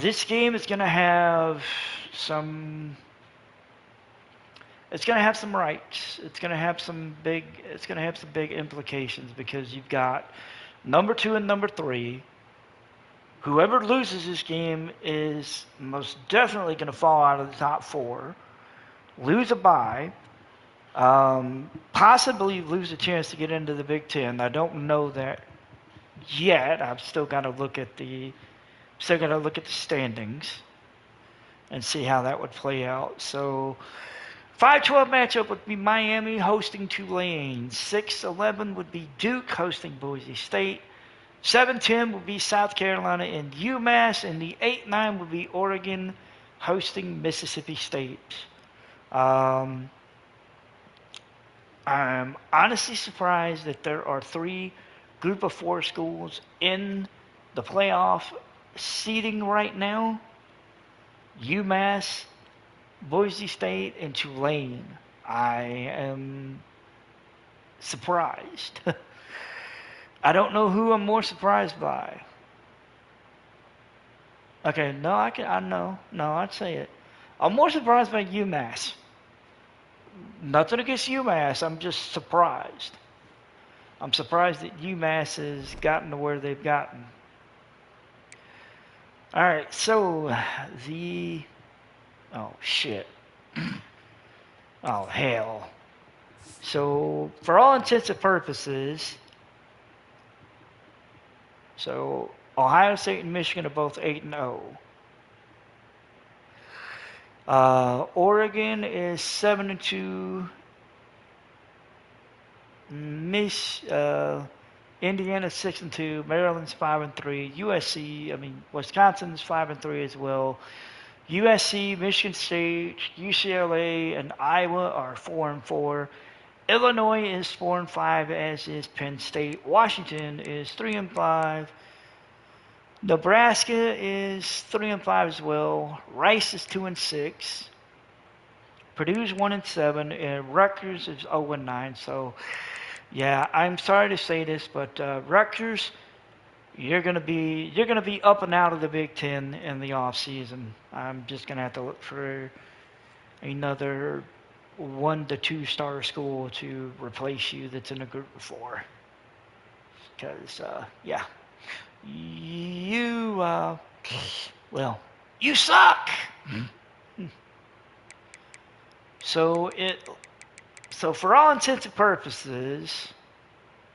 this game is going to have some. It's going to have some rights. It's going to have some big implications because you've got number 2 and number 3. Whoever loses this game is most definitely going to fall out of the top 4, lose a bye, possibly lose a chance to get into the Big Ten. I don't know that yet. I've still got to look at the standings and see how that would play out. So 5-12 matchup would be Miami hosting Tulane. 6-11 would be Duke hosting Boise State. 7-10 would be South Carolina and UMass. And the 8-9 would be Oregon hosting Mississippi State. I'm honestly surprised that there are 3 group of 4 schools in the playoff seeding right now. UMass, Boise State, and Tulane. I am surprised. I don't know who I'm more surprised by. Okay, no, I know. No, I'd say it. I'm more surprised by UMass. Nothing against UMass. I'm just surprised. I'm surprised that UMass has gotten to where they've gotten. All right, so oh, shit. Oh, hell. So, for all intents and purposes, so Ohio State and Michigan are both 8-0. Oregon is 7-2. Indiana's 6-2. Maryland's 5-3. Wisconsin's 5-3 as well. USC, Michigan State, UCLA, and Iowa are 4-4. Illinois is 4-5, as is Penn State. Washington is 3-5. Nebraska is 3-5 as well. Rice is 2-6. Purdue's 1-7, and Rutgers is 0-9. So, yeah, I'm sorry to say this, but Rutgers, you're gonna be up and out of the Big Ten in the off season. I'm just gonna have to look for another 1 to 2 star school to replace you that's in a group of 4. Because yeah, you you suck. So for all intents and purposes,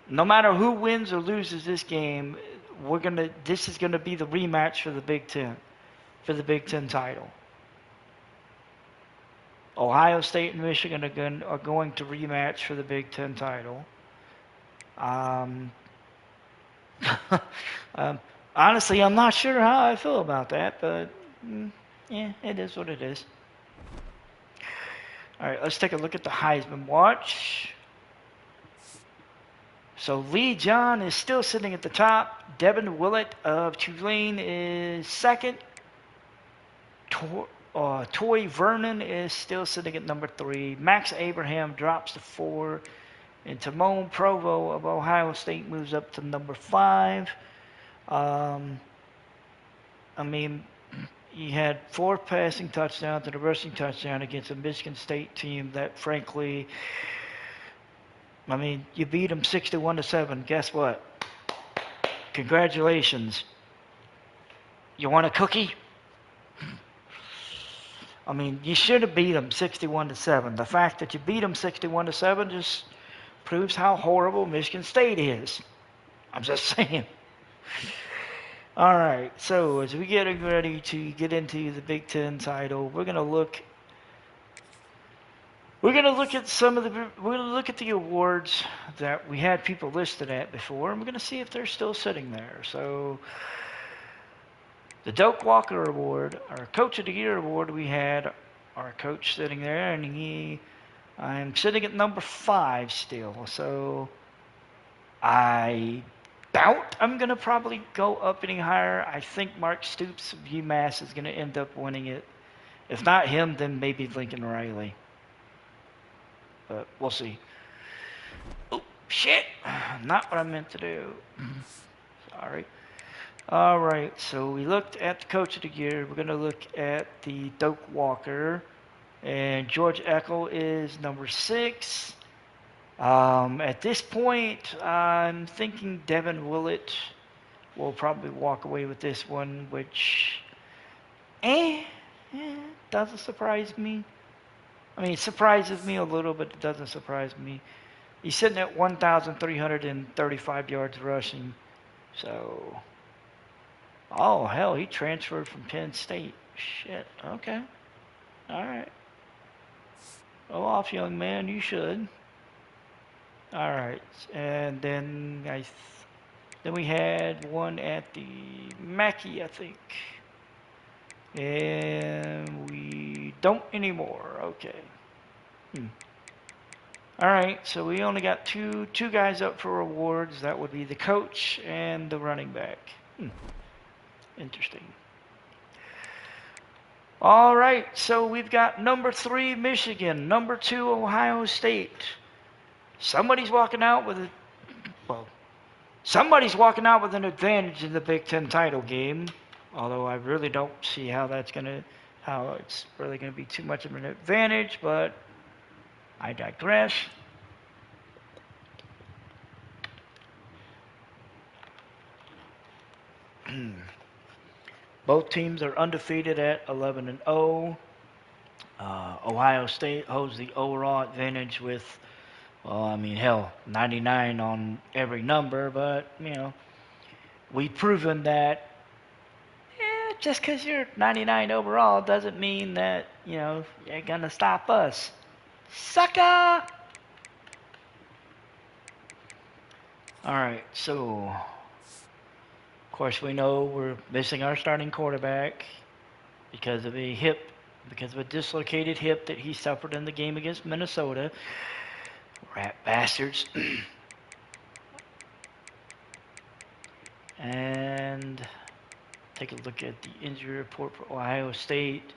no matter who wins or loses this game, this is gonna be the rematch for the Big Ten, for the Big Ten title. Ohio State and Michigan are going to rematch for the Big Ten title. Honestly, I'm not sure how I feel about that, but yeah, it is what it is. All right, let's take a look at the Heisman watch. So Lee John is still sitting at the top. Devin Willett of Tulane is second. Toy Vernon is still sitting at number 3. Max Abraham drops to 4. And Timon Provo of Ohio State moves up to number 5. He had 4 passing touchdowns and a rushing touchdown against a Michigan State team that, frankly, you beat them 61-7. Guess what? Congratulations. You want a cookie? You should have beat them 61-7. The fact that you beat them 61-7 just proves how horrible Michigan State is. I'm just saying. All right, so as we get ready to get into the Big Ten title, we're gonna look at the awards that we had people listed at before, and we're gonna see if they're still sitting there. So, the Doak Walker Award, our Coach of the Year Award, we had our coach sitting there, and I'm sitting at number 5 still. So, I doubt I'm going to probably go up any higher. I think Mark Stoops of UMass is going to end up winning it. If not him, then maybe Lincoln Riley. But we'll see. Oh, shit. Not what I meant to do. Sorry. All right, so we looked at the Coach of the Year. We're going to look at the Doak Walker. And George Eckel is number 6. At this point, I'm thinking Devin Willett we'll probably walk away with this one, which doesn't surprise me. I mean, it surprises me a little, but it doesn't surprise me. He's sitting at 1,335 yards rushing. So, oh, hell, he transferred from Penn State. Shit, okay. All right. Go off, young man, you should. All right, and then then we had one at the Mackey, I think. And we don't anymore. Okay. All right, so we only got two guys up for awards. That would be the coach and the running back. Interesting. All right, so we've got number 3, Michigan, number 2, Ohio State. Somebody's walking out with an advantage in the Big Ten title game. Although I really don't see how it's really gonna be too much of an advantage, but I digress. Both teams are undefeated at 11-0. Ohio State holds the overall advantage with, well, I mean, hell, 99 on every number, but, you know, we've proven that just because you're 99 overall doesn't mean that, you know, you're going to stop us. Sucker! All right, so, of course, we know we're missing our starting quarterback because of a dislocated hip that he suffered in the game against Minnesota. Rat bastards. And take a look at the injury report for Ohio State.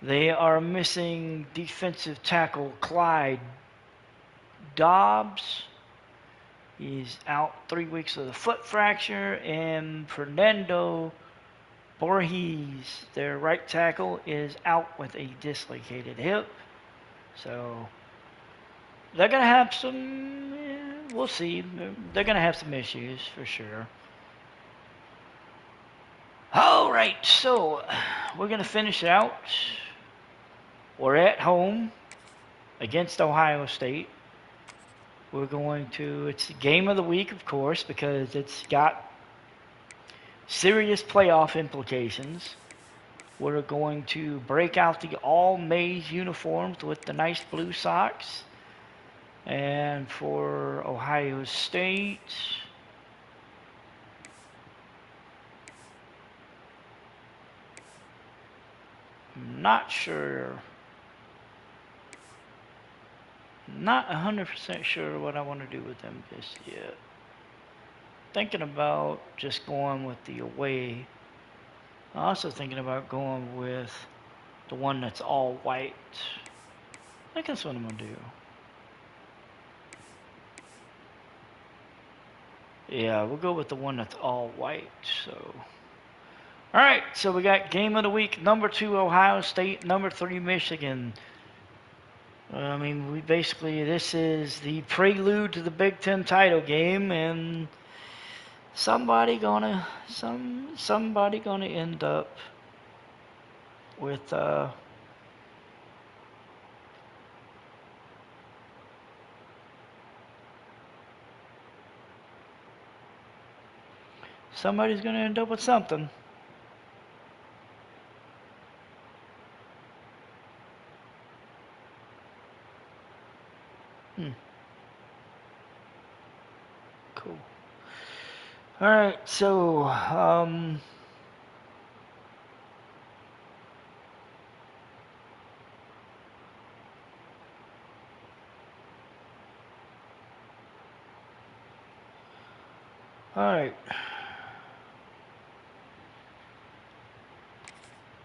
They are missing defensive tackle Clyde Dobbs. He's out 3 weeks with a foot fracture. And Fernando Borges, their right tackle, is out with a dislocated hip. So they're going to have some, we'll see. They're going to have some issues for sure. All right, so we're going to finish out. We're at home against Ohio State. We're going to, it's the game of the week, of course, because it's got serious playoff implications. We're going to break out the all-maize uniforms with the nice blue socks. And for Ohio State, I'm not sure. Not 100% sure what I want to do with them just yet. Thinking about just going with the away. I'm also thinking about going with the one that's all white. I think that's what I'm going to do. Yeah, we'll go with the one that's all white. So, all right, so we got game of the week, number 2 Ohio State, number 3 Michigan. I mean, this is the prelude to the Big Ten title game, and somebody gonna end up with somebody's gonna end up with something. Cool. All right, so all right.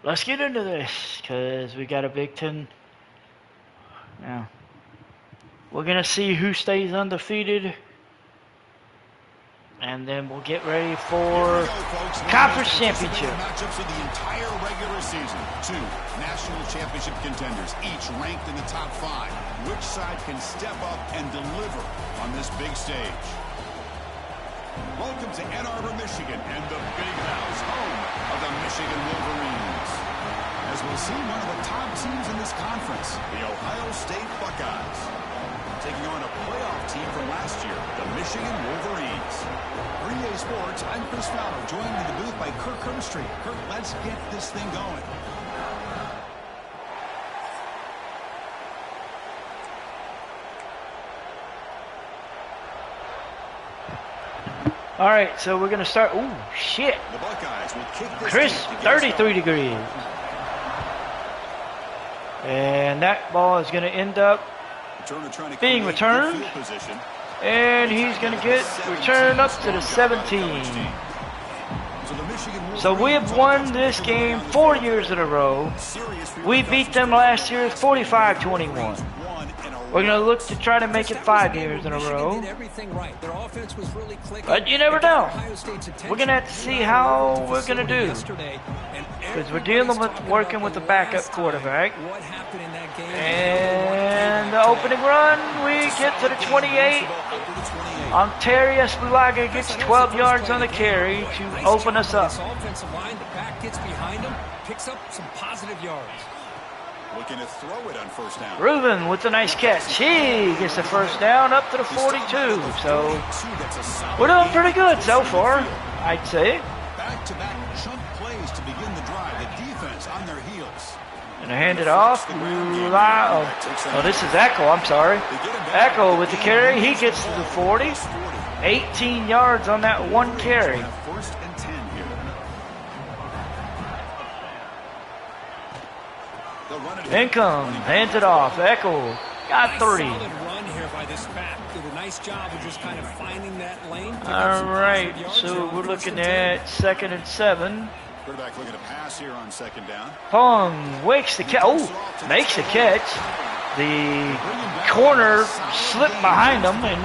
Let's get into this, because we got a Big Ten. Now, we're going to see who stays undefeated. And then we'll get ready for conference championship. Matchups of the entire regular season. 2 national championship contenders, each ranked in the top 5. Which side can step up and deliver on this big stage? Welcome to Ann Arbor, Michigan, and the Big House, home of the Michigan Wolverines. As we'll see, one of the top teams in this conference, the Ohio State Buckeyes, taking on a playoff team from last year, the Michigan Wolverines. For EA Sports, I'm Chris Fowler, joined in the booth by Kirk Herbstreit. Kirk, let's get this thing going. All right, so we're going to start. Ooh, shit. The Buckeyes will kick this Chris, 33 degrees. And that ball is going to end up being returned. And he's going to get returned up to the 17. So we have won this game 4 years in a row. We beat them last year 45-21. We're going to look to try to make it 5 years in a row. But you never know. We're going to have to see how we're going to do. Because we're dealing with working with a backup quarterback. And the opening run, we get to the 28. Ontario Spulaga gets 12 yards on the carry to open us up. Offensive line, the back gets behind him, picks up some positive yards. Looking to throw it on first down. Ruben with a nice catch. He gets the first down up to the 42. So we're doing pretty good so far, I'd say. Back-to-back chunk plays to begin the drive. The defense on their heels. And I hand it off. Oh, this is Echo. I'm sorry. Echo with the carry. He gets to the 40. 18 yards on that one carry. First and 10 here. Income. Hands it off. Echo got 3. Solid run here by this back. Did a nice job of just kind of finding that lane. All right. So we're looking at 2nd and 7. Quarterback looking to pass here on second down. Pong wakes the catch. Oh, makes the catch. The corner slipped behind him, and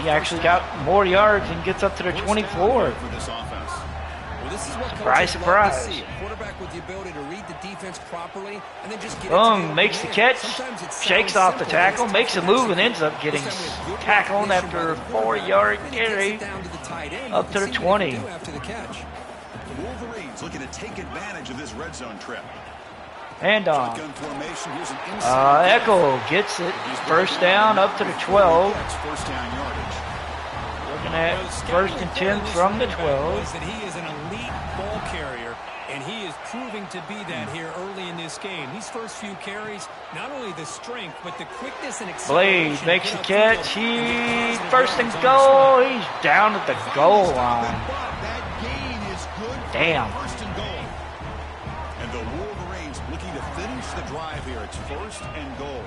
he actually got more yards and gets up to the 24. For this offense. Well, this is what Surprise, coaches love to surprise. see. A quarterback with the ability to read the defense properly and then just get Pong makes the catch, shakes off the tackle, makes a move, and ends up getting tackled after a 4-yard carry up to the 20. After the catch. The Wolverines looking to take advantage of this red zone trip. And on. Shotgun formation. Here's an inside. Echo gets it. First down up to the 12. That's first down yardage. Looking at 1st and 10 from the 12. That he is an elite ball carrier, and he is proving to be that here early in this game. These first few carries, not only the strength, but the quickness and acceleration. Blade makes the catch. He 1st and goal. He's down at the goal line. That gain is good. Damn. First and goal. And the Wolverines looking to finish the drive here. It's 1st and goal.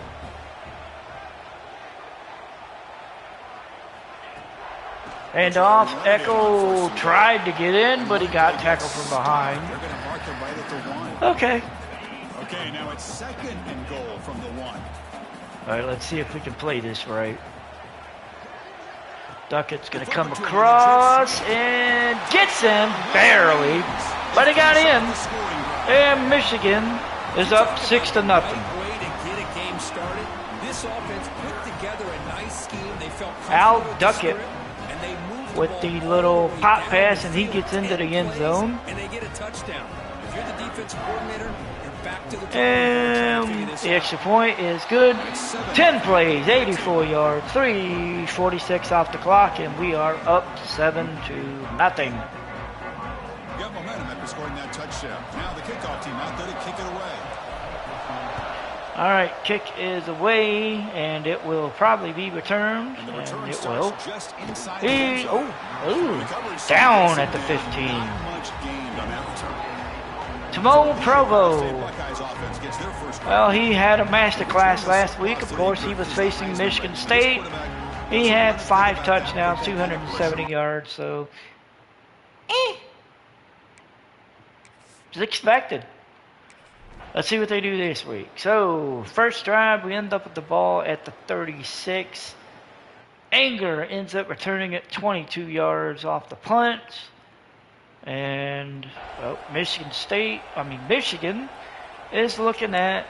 And off. Echo tried to get in, but he got tackled from behind. They're going to mark him right at the 1. Okay. Okay, now it's 2nd and goal from the 1. All right, let's see if we can play this right. Duckett's going to come across and gets him barely, but he got in. And Michigan is up 6-0. Way to get a game started. This offense put together a nice scheme. They felt Al comfortable with Duckett the script, and they moved with the ball little forward pop really pass, well. and he gets into the end zone. And they get a touchdown. If you're the defensive coordinator, you're back to the And the extra point is good. 10 plays, 84 yards, 3:46 off the clock, and we are up 7-0. Got momentum after scoring that touchdown. Now the kickoff team out there to kick it away. All right, kick is away, and it will probably be returned, And the and return it starts will. just inside He, the zone. down at the 15. Not much gained on that return. Timo Provo. Buckeyes offense gets their first Well, he had a masterclass last week. Of course, he was facing Michigan State. He had 5 touchdowns, 270 yards, so it's expected. Let's see what they do this week. So, first drive, we end up with the ball at the 36. Anger ends up returning it 22 yards off the punt. And, well, Michigan is looking at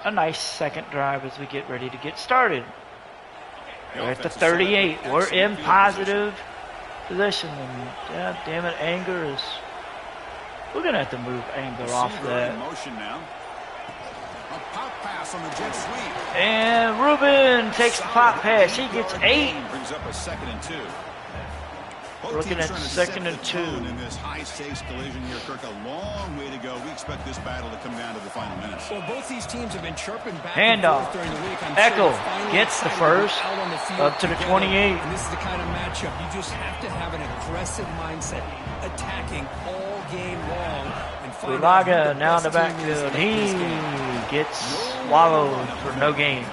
a nice second drive as we get ready to get started. We're at the 38. We're in positive possession. And yeah, damn it, Anger is. We're gonna have to move Anger off that. In motion now. A pop pass on the jet sweep. And Ruben takes the pop pass. He gets 8. Brings up a 2nd and 2. We're looking at 2nd and 2. In this high-stakes collision here, Kirk, a long way to go. We expect this battle to come down to the final minutes. Well, both these teams have been chirping back Handoff. during the week. Echo gets the first up to the 28. And this is the kind of matchup you just have to have an aggressive mindset, attacking all game long. Ulaga now in the backfield. He gets swallowed for no gain.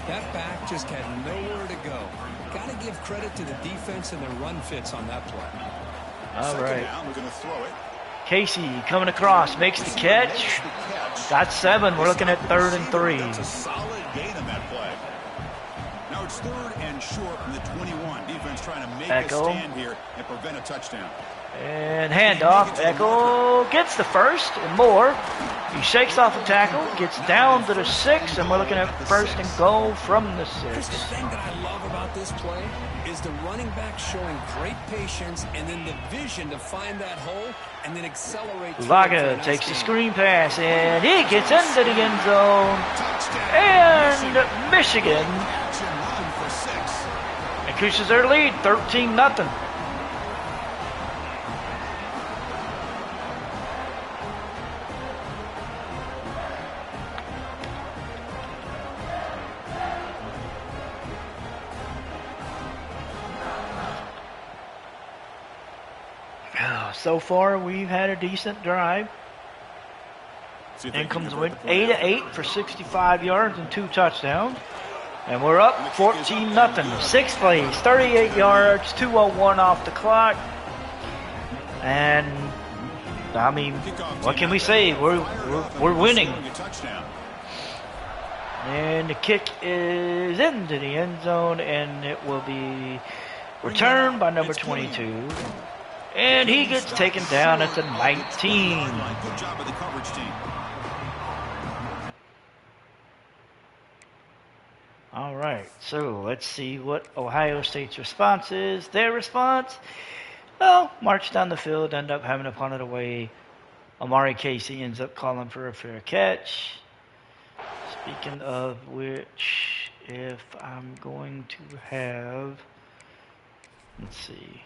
That back just had nowhere to go. Got to give credit to the defense and their run fits on that play. All right. Down, we're going to throw it. Casey coming across, makes the catch. Got 7. We're looking at 3rd and 3. That's a solid gain on that play. Now it's 3rd and short from the 21. Defense trying to make Echo. a stand here and prevent a touchdown. And handoff. Echo gets the first and more. He shakes off a tackle, gets down to the 6, and we're looking at 1st and goal from the 6. The thing that I love about this play is the running back showing great patience and then the vision to find that hole and then accelerate. Ulaga takes the screen pass, and he gets into the end zone. And Michigan increases their lead, 13-0. So far, we've had a decent drive. And comes with 8 of 8 for 65 yards and 2 touchdowns. And we're up 14-0. 6 plays, 38 yards, 2:01 off the clock. And I mean, what can we say? We're winning. And the kick is into the end zone, and it will be returned by number 22. And he gets taken down at the 19. Good job of the coverage team. All right, so let's see what Ohio State's response is. Their response, well, march down the field, end up having to punt it away. Amari Casey ends up calling for a fair catch. Speaking of which, if I'm going to have, let's see.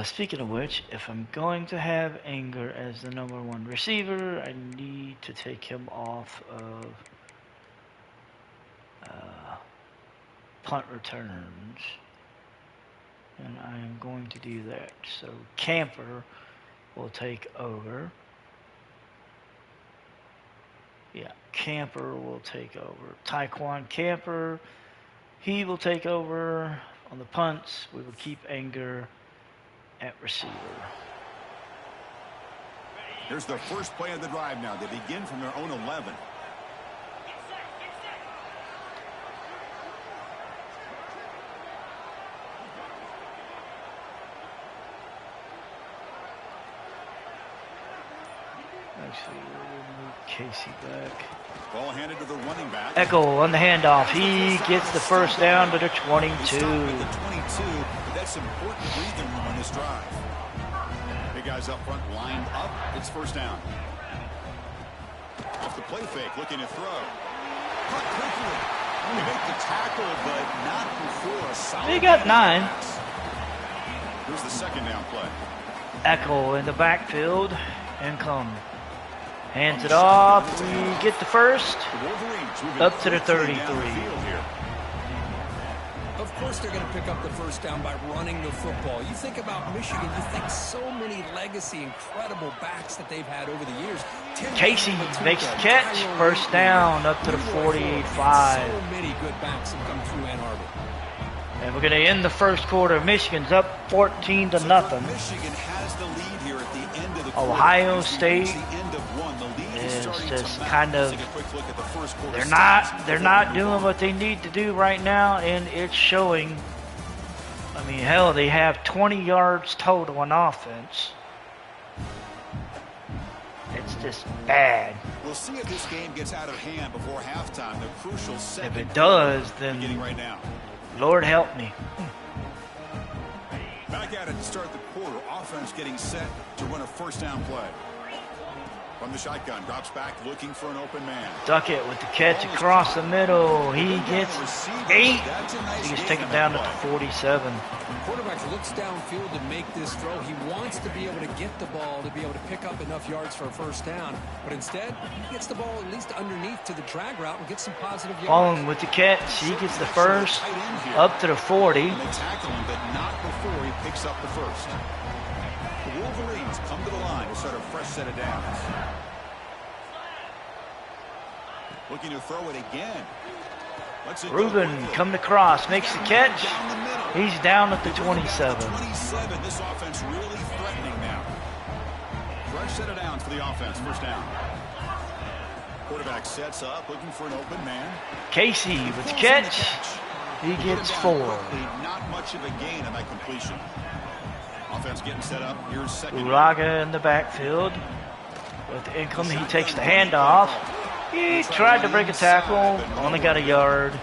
Speaking of which, if I'm going to have Anger as the number 1 receiver, I need to take him off of punt returns. And I am going to do that. So Camper will take over. Yeah, Camper will take over. Tyquan Camper, he will take over on the punts. We will keep Anger at receiver. Here's the first play of the drive now. They begin from their own 11. Actually, we'll move Casey back. Ball handed to the running back. Echo on the handoff. He gets the first down to the 22. At the 22, but that's important breathing room on this drive. Big guys up front lined up. It's first down. Off the play fake, looking to throw. Cut quickly. They make the tackle, but not before a solid. He got 9. Here's the second down play. Echo in the backfield and come. Hands it off. We get the first. Up to the 33. Of course they're going to pick up the first down by running the football. You think about Michigan, you think so many legacy, incredible backs that they've had over the years. Casey makes the catch. First down up to the 48-5. So many good backs have come through Ann Arbor. And we're going to end the first quarter. Michigan's up 14-0. Michigan has the lead here at the end of the quarter. Ohio State is just kind of, they're not doing what they need to do right now, and it's showing. I mean, hell, they have 20 yards total on offense. It's just bad. We'll see if this game gets out of hand before halftime. The crucial second. If it does, then beginning right now. Lord help me. Back at it to start the quarter. Offense getting set to run a first down play. From the shotgun, drops back looking for an open man. Duckett with the catch across the middle. He gets 8. He gets taken down at the 47. The quarterback looks downfield to make this throw. He wants to be able to get the ball to be able to pick up enough yards for a first down. But instead, he gets the ball at least underneath to the drag route and gets some positive yards. Following with the catch, he gets the first up to the 40. And they tackle him, but not before he picks up the first. The Wolverines come to the line to start a fresh set of downs. Looking to throw it again. Ruben coming across, makes the catch. He's down at the 27. 27. This offense really threatening now. Fresh set of downs for the offense. First down. Quarterback sets up, looking for an open man. Casey with the catch. He gets 4. Not much of a gain on that completion. Offense getting set up. Here's second. Uraga in the backfield. With the income, he takes the handoff. He tried to break a tackle, only got a yard.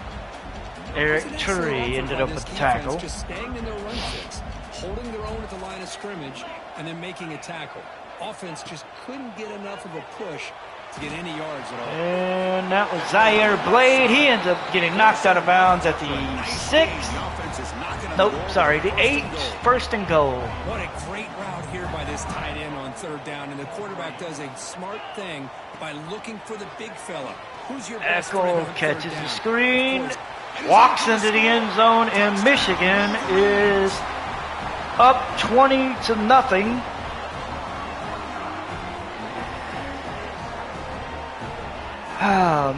Eric Turry ended up with the tackle. Just staying in their run fix, holding their own at the line of scrimmage, and then making a tackle. Offense just couldn't get enough of a push to get any yards at all. And that was Zaire Blade. He ends up getting knocked out of bounds at the 6. Nope, sorry, the 8. First and goal. What a great route here by this tight end on third down, and the quarterback does a smart thing by looking for the big fella. Who's your best Echo catches the screen, walks into the end zone, and Michigan is up 20-0.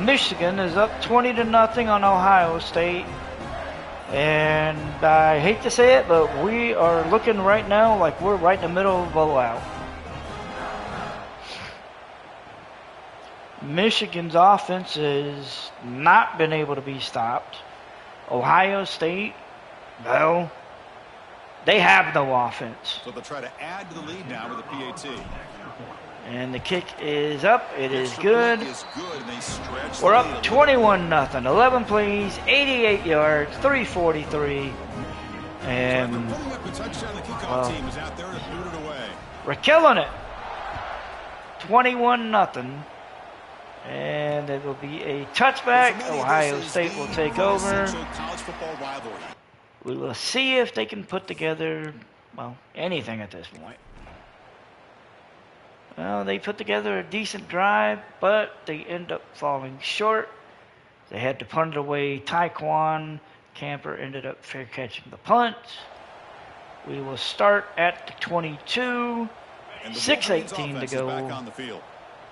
Michigan is up 20-0 on Ohio State. And I hate to say it, but we are looking right now like we're right in the middle of a blowout. Michigan's offense has not been able to be stopped. Ohio State, well, they have no offense. So they'll try to add to the lead now with the PAT. And the kick is up. It is good. We're up 21-0. 11 plays, 88 yards, 343. And we're killing it. 21-0. And it will be a touchback. Ohio State will take over. We will see if they can put together, well, anything at this point. Well, they put together a decent drive, but they end up falling short. They had to punt it away. Tyquan Camper ended up fair catching the punt. We will start at the 22. 6:18 to go. Back on the field.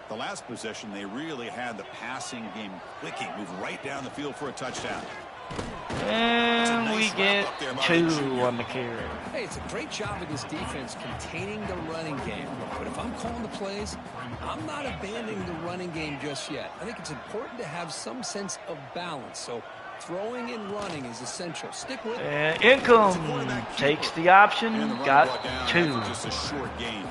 The last possession, they really had the passing game clicking. Move right down the field for a touchdown. And we get 2 on the carry. Hey, it's a great job of this defense containing the running game. But if I'm calling the plays, I'm not abandoning the running game just yet. I think it's important to have some sense of balance. So throwing and running is essential. Stick with it. And Income takes the option. Got 2. Just a short game.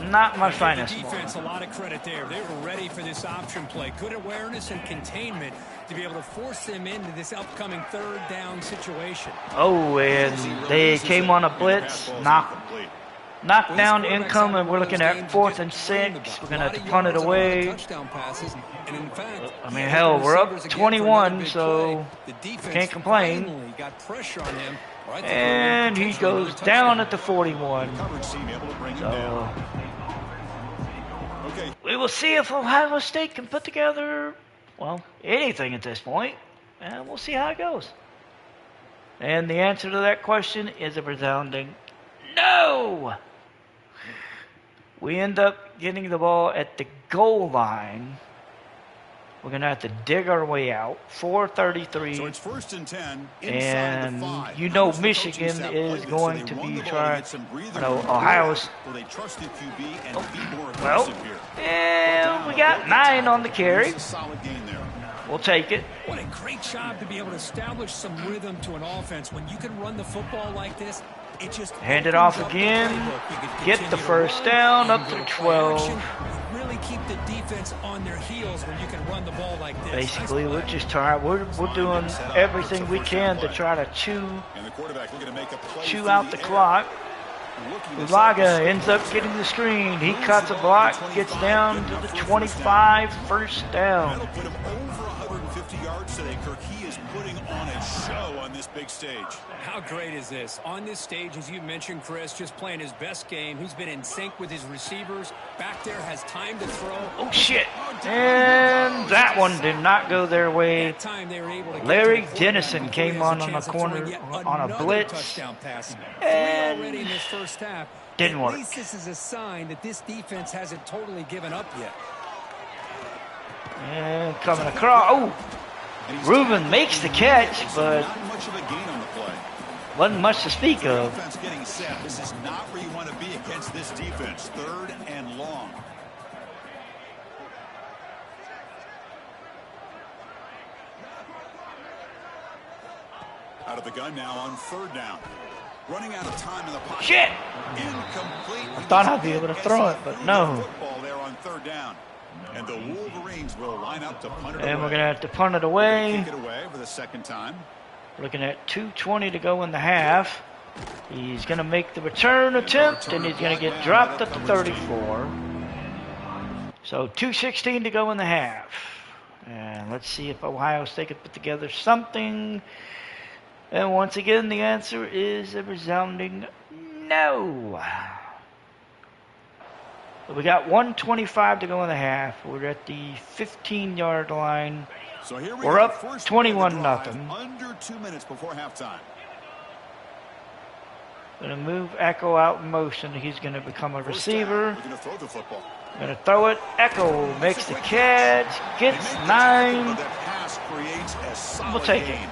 Not my finest. The defense, a lot of credit there. They were ready for this option play. Good awareness and containment to be able to force them into this upcoming third down situation. Oh, and they came on a blitz, knocked down Income, and we're looking at 4th and 6. We're going to have to punt it away. I mean, hell, we're up 21, so can't complain. And he goes down at the 41. So we will see if Ohio State can put together, well, anything at this point. And we'll see how it goes. And the answer to that question is a resounding no. We end up getting the ball at the goal line. We're going to have to dig our way out. 4:33. So it's 1st and 10. And you know Michigan is going to be trying. Ohio's. Well, and we got 9 on the carry. We'll take it. What a great job to be able to establish some rhythm to an offense. When you can run the football like this, it just hand it off again. Get the first down up to 12. Really keep the defense on their heels when you can run the ball like this. Basically, we're just trying. We're doing everything we can to try to chew out the clock. Ulaga ends up getting the screen. He cuts a block, gets down to the 25, first down. That'll put him over 150 yards today, Kirk. He is putting on a show on this big stage. How great is this? On this stage, as you mentioned, Chris, just playing his best game. He's been in sync with his receivers. Back there, has time to throw. Oh, shit. And that one did not go their way. Larry Dennison came on the corner on a blitz. And didn't work. At least this is a sign that this defense hasn't totally given up yet. And coming across. Oh, Reuben makes the catch, but Not much of a gain on the play. wasn't much to speak of. Defense getting set. This is not where you want to be against this defense. 3rd and long. Out of the gun now on 3rd down. Running out of time in the pocket. Shit! Incomplete. I thought I'd be able to throw it, but no. Football there on 3rd down. And the Wolverines will line up to punt it away. And we're going to have to punt it away. Kick it away for the 2nd time. Looking at 2:20 to go in the half. He's going to make the return attempt, and he's going to get dropped at the 34. So 2:16 to go in the half. And let's see if Ohio State can put together something. And once again, the answer is a resounding no. We got 1:25 to go in the half. We're at the 15-yard line. So here We're go. up First 21-0. Under 2 minutes before halftime. Going to move Echo out in motion. He's going to become a receiver. We're going to throw the football. Going to throw it. Echo makes the catch. Gets 9. That pass creates a solid We'll take it. gain.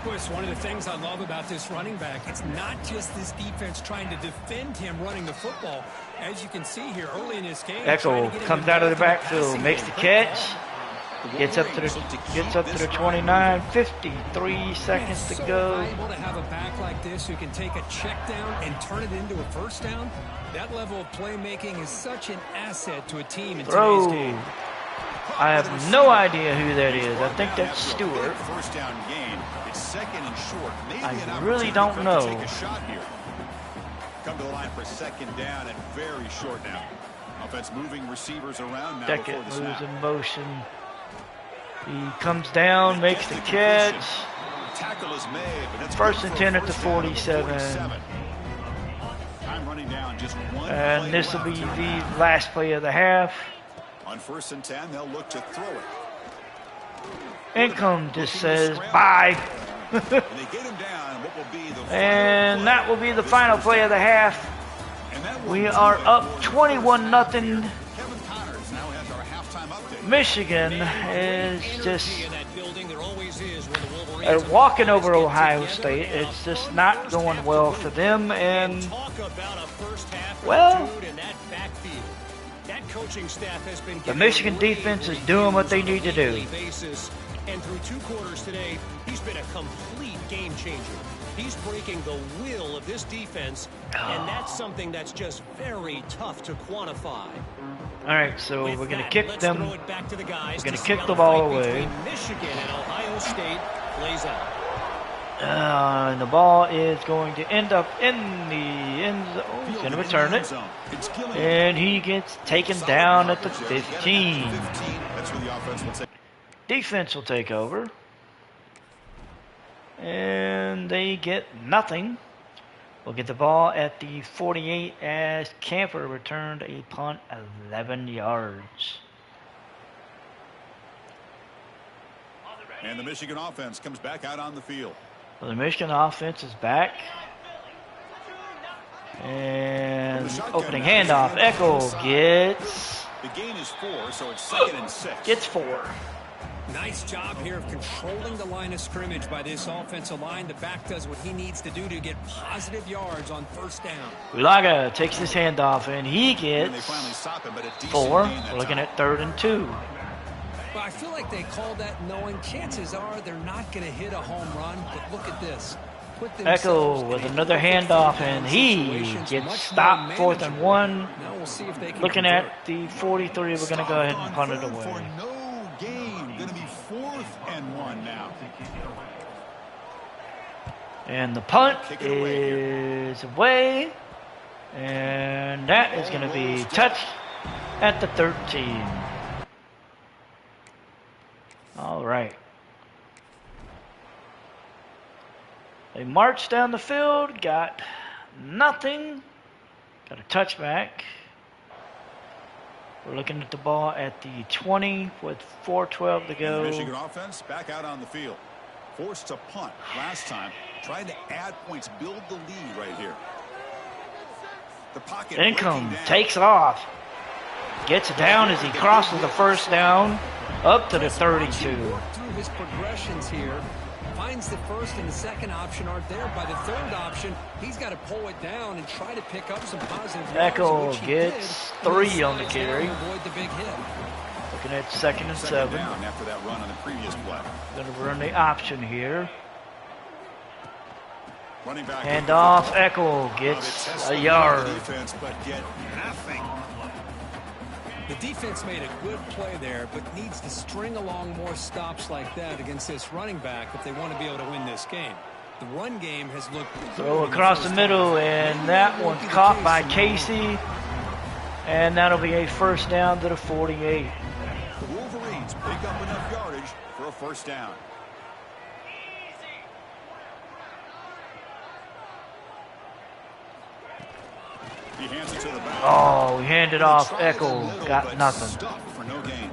Chris, one of the things I love about this running back, it's not just this defense trying to defend him running the football. As you can see here early in this game, Echo comes out of the backfield, makes the catch, gets up to the 29, 53 seconds to go. Able to have a back like this who can take a check down and turn it into a first down. That level of playmaking is such an asset to a team in today's game. I have no idea who that is. I think that's Stewart. First down gain. It's 2nd and short. Maybe I really don't know. Take a shot here. Come to the line for 2nd down and very short now. Offense moving receivers around now. Deckett before the moves snap. in motion. He comes down, makes the catch. Tackle is made, but that's 1st and 10 at the 47. Time running down just one play And this will left. be the last play of the half. On 1st and 10, they'll look to throw it. Income just says bye. And they get him down. What will be the And that will be the final play of the half. We are up 21-0. Kevin Connors now has our halftime update. Michigan is just In that building, there always is when the Wolverines they're walking over Ohio State. It's just not going well for them. And talk about a first half well, attitude in that backfield. That coaching staff has been the Michigan defense is doing what they need to do. Basis. And through 2 quarters today, he's been a complete game changer. He's breaking the will of this defense, and that's something that's just very tough to quantify. All right, so we're going to kick them. Throw it back to the guys. We're going to see kick how the ball fight away. between Michigan and Ohio State plays out. And the ball is going to end up in the end zone. Oh, he's going to return it. And he gets taken down at the 15. That's where the offense will take. Defense will take over. And they get nothing. We'll get the ball at the 48 as Camper returned a punt 11 yards. And the Michigan offense comes back out on the field. Well, the Michigan offense is back. And opening handoff. Echo gets The gain is 4, so it's 2nd and 6. gets 4. Nice job here of controlling the line of scrimmage by this offensive line. The back does what he needs to do to get positive yards on first down. Ulaga takes his handoff and he And they gets finally stop him, but a decent 4. gain that We're looking time. at 3rd and 2. But I feel like they called that knowing chances are they're not going to hit a home run. But look at this. put Echo with another handoff, and he gets stopped. 4th and 1. Now we'll see if they can Looking convert. at the 43, we're going to go ahead and punt it away. For no gain. Going to be 4th and 1 now. And the punt is away. And that is going to be touched at the 13. All right. They marched down the field, got nothing. Got a touchback. We're looking at the ball at the 20 with 4:12 to go. The Michigan offense back out on the field. Forced to punt last time. Trying to add points, build the lead right here. The pocket Income takes off. Gets it down as he crosses the first down up to the 32. Work through his progressions here. Finds the first and the second option aren't there. By the third option, he's got to pull it down and try to pick up some positive yards, Echo which he gets did. 3 on the Slides carry. down, avoid the big hit. Looking at 2nd and 7. Down after that run on the previous play. Going to run the option here. Running back. Hand off. Echo gets a yard. Defense, but get nothing. The defense made a good play there, but needs to string along more stops like that against this running back if they want to be able to win this game. The run game has looked Throw across the middle, and that one's caught by Casey. And that'll be a first down to the 48. The Wolverines pick up enough yardage for a first down. He hands it to the back. Oh, we handed off. Tried Echo the middle, got but nothing. stuffed for no gain.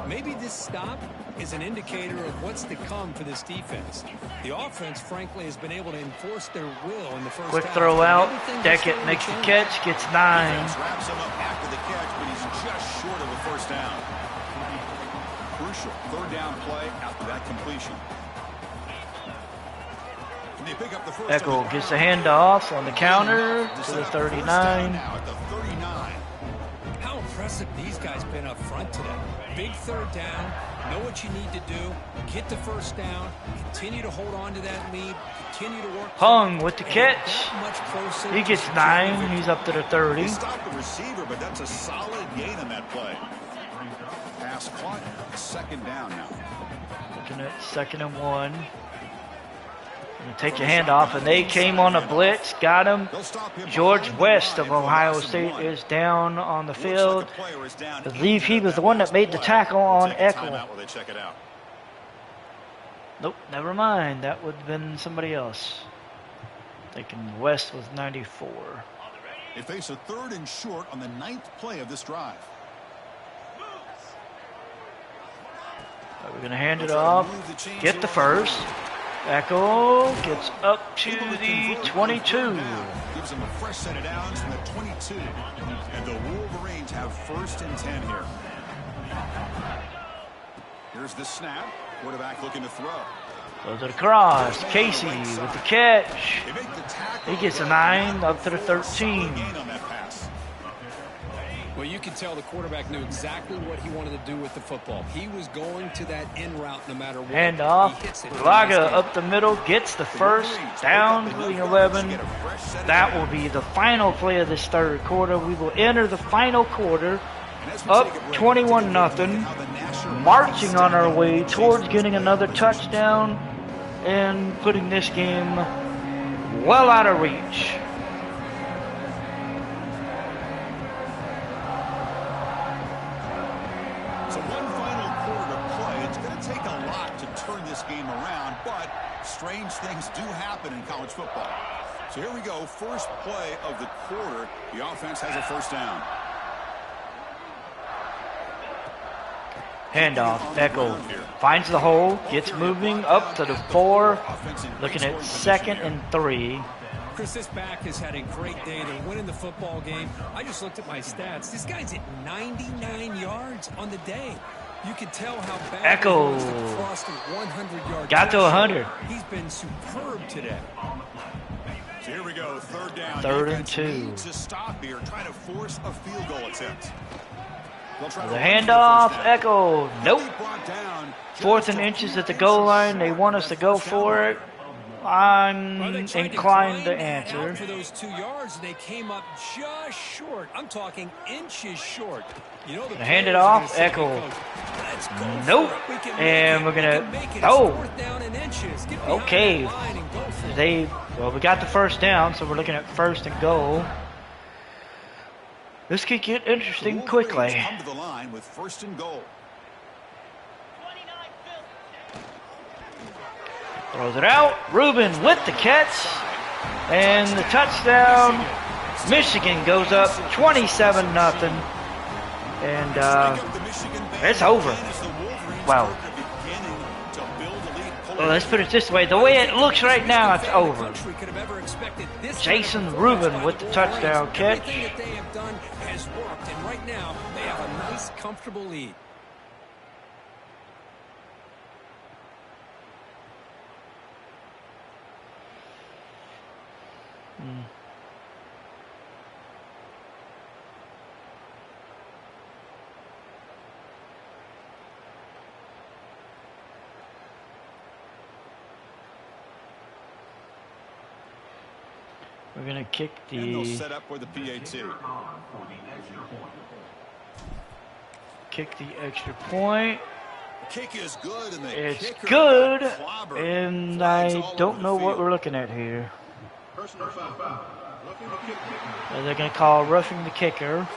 Maybe this stop is an indicator of what's to come for this defense. The offense, frankly, has been able to enforce their will in the first Quick half. throw out. Everything Deckett has makes the changed. catch, gets 9. Defense wraps him up after the catch, but he's just short of a first down. Crucial third down play after that completion. And they pick up the first Echo down. gets the handoff on the counter to the 39. Now at the 39. How impressive these guys been up front today. Big third down, know what you need to do, get the first down, continue to hold on to that lead, continue to work. Hung with the and catch. that much closer He to gets securing 9. victory. He's up to the 30. He stopped the receiver, but that's a solid gain on that play. Pass caught, second down now. Looking at 2nd and 1. You take your hand off, and they came on a blitz, got him. They'll stop him George behind the West line of for a Ohio loss of State 1. is down on the Looks field. like a player is down. I believe he was the one that made the tackle on Take a Echo. timeout while they check it out. Nope, never mind. That would have been somebody else. Thinking West was 94. They face a 3rd and short on the 9th play of this drive. We're going to hand it off. Get the first. Echo gets up to the 22. Gives them a fresh set of downs from the 22. And the Wolverines have 1st and 10 here. Here's the snap. Quarterback looking to throw. Goes to the cross. Casey with the catch. They make the tackle. He gets a 9 up to the 13. Gain on that pass. Well, you can tell the quarterback knew exactly what he wanted to do with the football. He was going to that in route no matter what. Hand off. He hits it. Laga up the middle, gets the first down to the 11. That will be the final play of this 3rd quarter. We will enter the final quarter up 21-0, marching on our way towards getting another touchdown and putting this game well out of reach. So one final quarter to play. It's going to take a lot to turn this game around, but strange things do happen in college football. So here we go. First play of the quarter. The offense has a first down. Handoff. Echo finds the hole, gets moving up to the 4. Looking at 2nd and 3. Chris, this back has had a great day. They're winning the football game. I just looked at my stats. This guy's at 99 yards on the day. You can tell how bad Echo he wants to cross the 100-yard. got to 100. He's been superb today. So here we go. Third down. 3rd and Defense 2. needs to stop here, trying to force a field goal attempt. They'll try to The run for the handoff. first down. Echo. Nope. Brought down 4th and inches at the goal line. They want us to go for it. I'm Well, they tried inclined to grind that answer. out for those 2 yards, and they came up just short. I'm talking inches short. You know the Hand it players are gonna off. say, "Hey, Echo. coach, let's go Nope. for it. We can And we're make it. We gonna. can make it. It's Oh. 4th down and inches. Get behind Okay. that line and go for it." Well, we got the first down, so we're looking at 1st and goal. This could get interesting quickly. Come to the line with 1st and goal. Throws it out. Rubin with the catch. And the touchdown. Michigan goes up 27-0. And it's over. Wow. Well, let's put it this way. The way it looks right now, it's over. Jason Rubin with the touchdown catch. Everything that they have done has worked, and right now they have a nice, comfortable lead. We're going to kick And they'll the set up for the PAT. extra point. The kick is good, and the It's kicker good, got clobbered. and Flags I all over don't the know what field. we're looking at here. They're going to call roughing the kicker.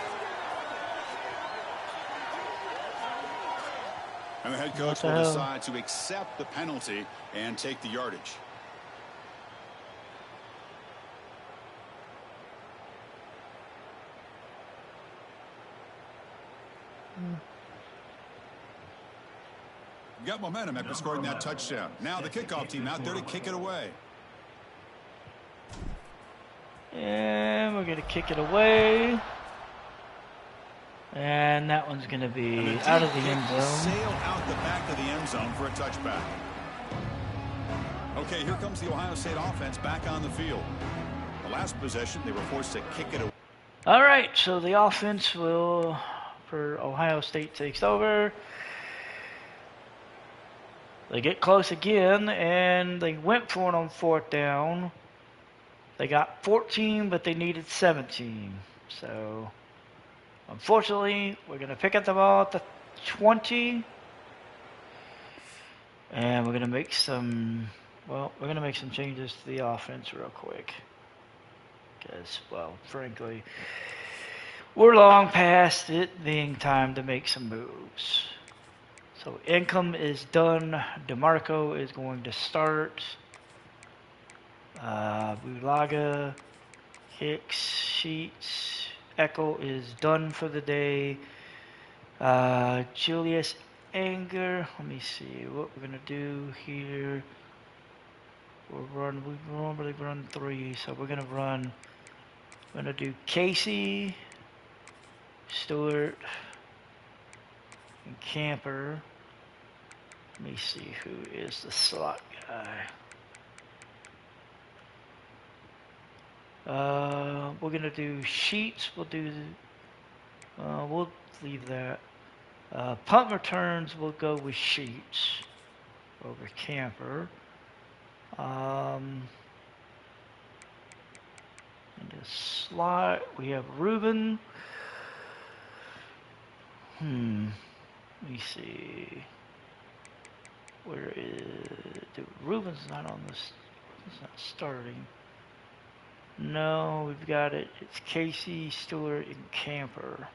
And the head coach will decide to accept the penalty and take the yardage. Got momentum after scoring that touchdown. Now the kickoff team out there to kick it away. And we're going to kick it away. And that one's going to be out of the end zone. Sail out the back of the end zone for a touchback. Okay, here comes the Ohio State offense back on the field. The last possession, they were forced to kick it away. All right, so the offense for Ohio State takes over. They get close again, and they went for it on 4th down. They got 14, but they needed 17. So, unfortunately, we're going to pick up the ball at the 20. And we're going to make some, we're going to make some changes to the offense real quick. Because, well, frankly, we're long past it being time to make some moves. So Income is done. DeMarco is going to start. Bulaga, Hicks, Sheets, Echo is done for the day. Julius Anger. Let me see what we're gonna do here. We normally run 3, so we're gonna do Casey, Stewart, and Camper. Let me see who is the slot guy. We're gonna do Sheets. We'll leave that. Punt returns. We'll go with Sheets over Camper. In the slot we have Ruben. Let me see. Where is Ruben's not on this? He's not starting. No, we've got it. It's Casey, Stewart, and Camper.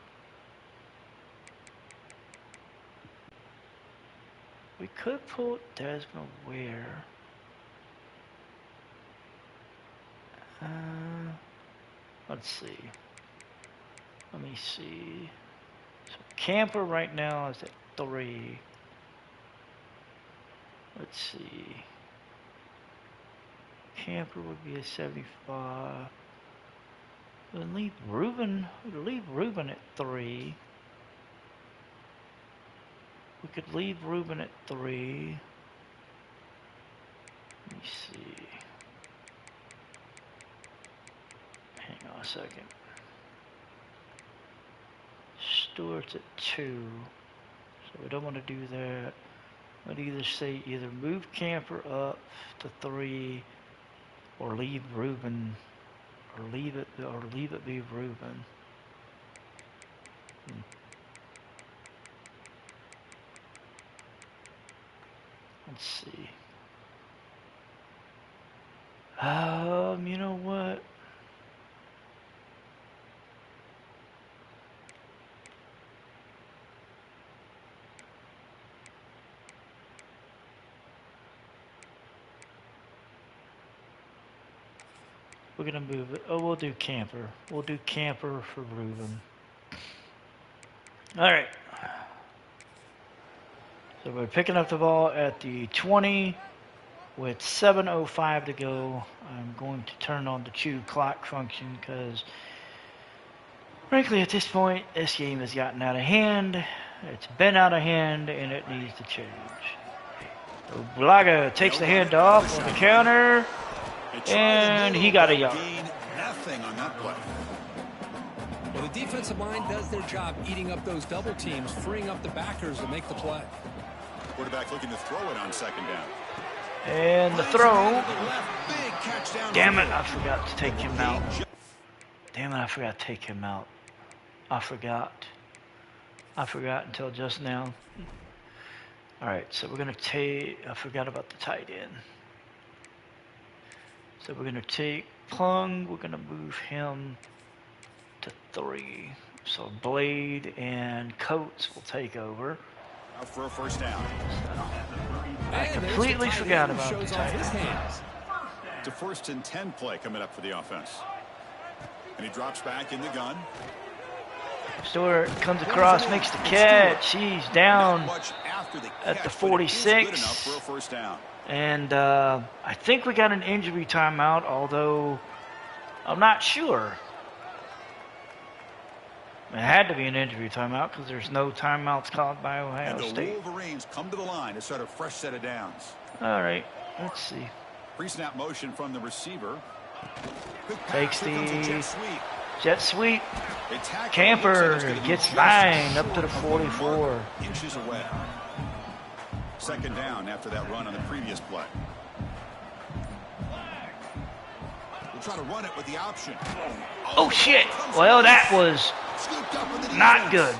We could pull Desmond Ware. Let's see. Let me see. So Camper right now is at 3. Let's see. Camper would be a 75. We'll leave Ruben at 3. We could leave Ruben at 3. Let me see. Hang on a second. Stewart's at 2. So we don't want to do that. I'd either say move Camper up to 3 or leave Reuben, or leave it be Reuben. Let's see. You know what? We're gonna move it. Oh, we'll do Camper. We'll do Camper for Reuben. All right. So we're picking up the ball at the 20 with 7:05 to go. I'm going to turn on the chew clock function because, frankly, at this point, this game has gotten out of hand. It's been out of hand, and it needs to change. So Blaga takes the handoff on the counter, and he got a yard. Nothing on that play. Well, the defensive line does their job eating up those double teams, freeing up the backers to make the play. Quarterback looking to throw it on second down. And the throw. Damn it, I forgot to take him out. Damn it, I forgot to take him out. I forgot until just now. Alright, so we're going to take... I forgot about the tight end. So we're going to take Plung. We're going to move him to 3. So Blade and Coates will take over. Out for a first down. I completely forgot about the tight end. It's a 1st and 10 play coming up for the offense. And he drops back in the gun. Stewart comes across, makes the catch. He's down at the 46. And I think we got an injury timeout, although I'm not sure. It had to be an injury timeout because there's no timeouts called by Ohio State. And the Wolverines come to the line to start a fresh set of downs. All right, let's see. Pre-snap motion from the receiver. Takes the jet sweep. Camper gets 9 up to the 44. Inches away. Second down after that run on the previous play. We'll try to run it with the option. Oh shit! Well, that was not good.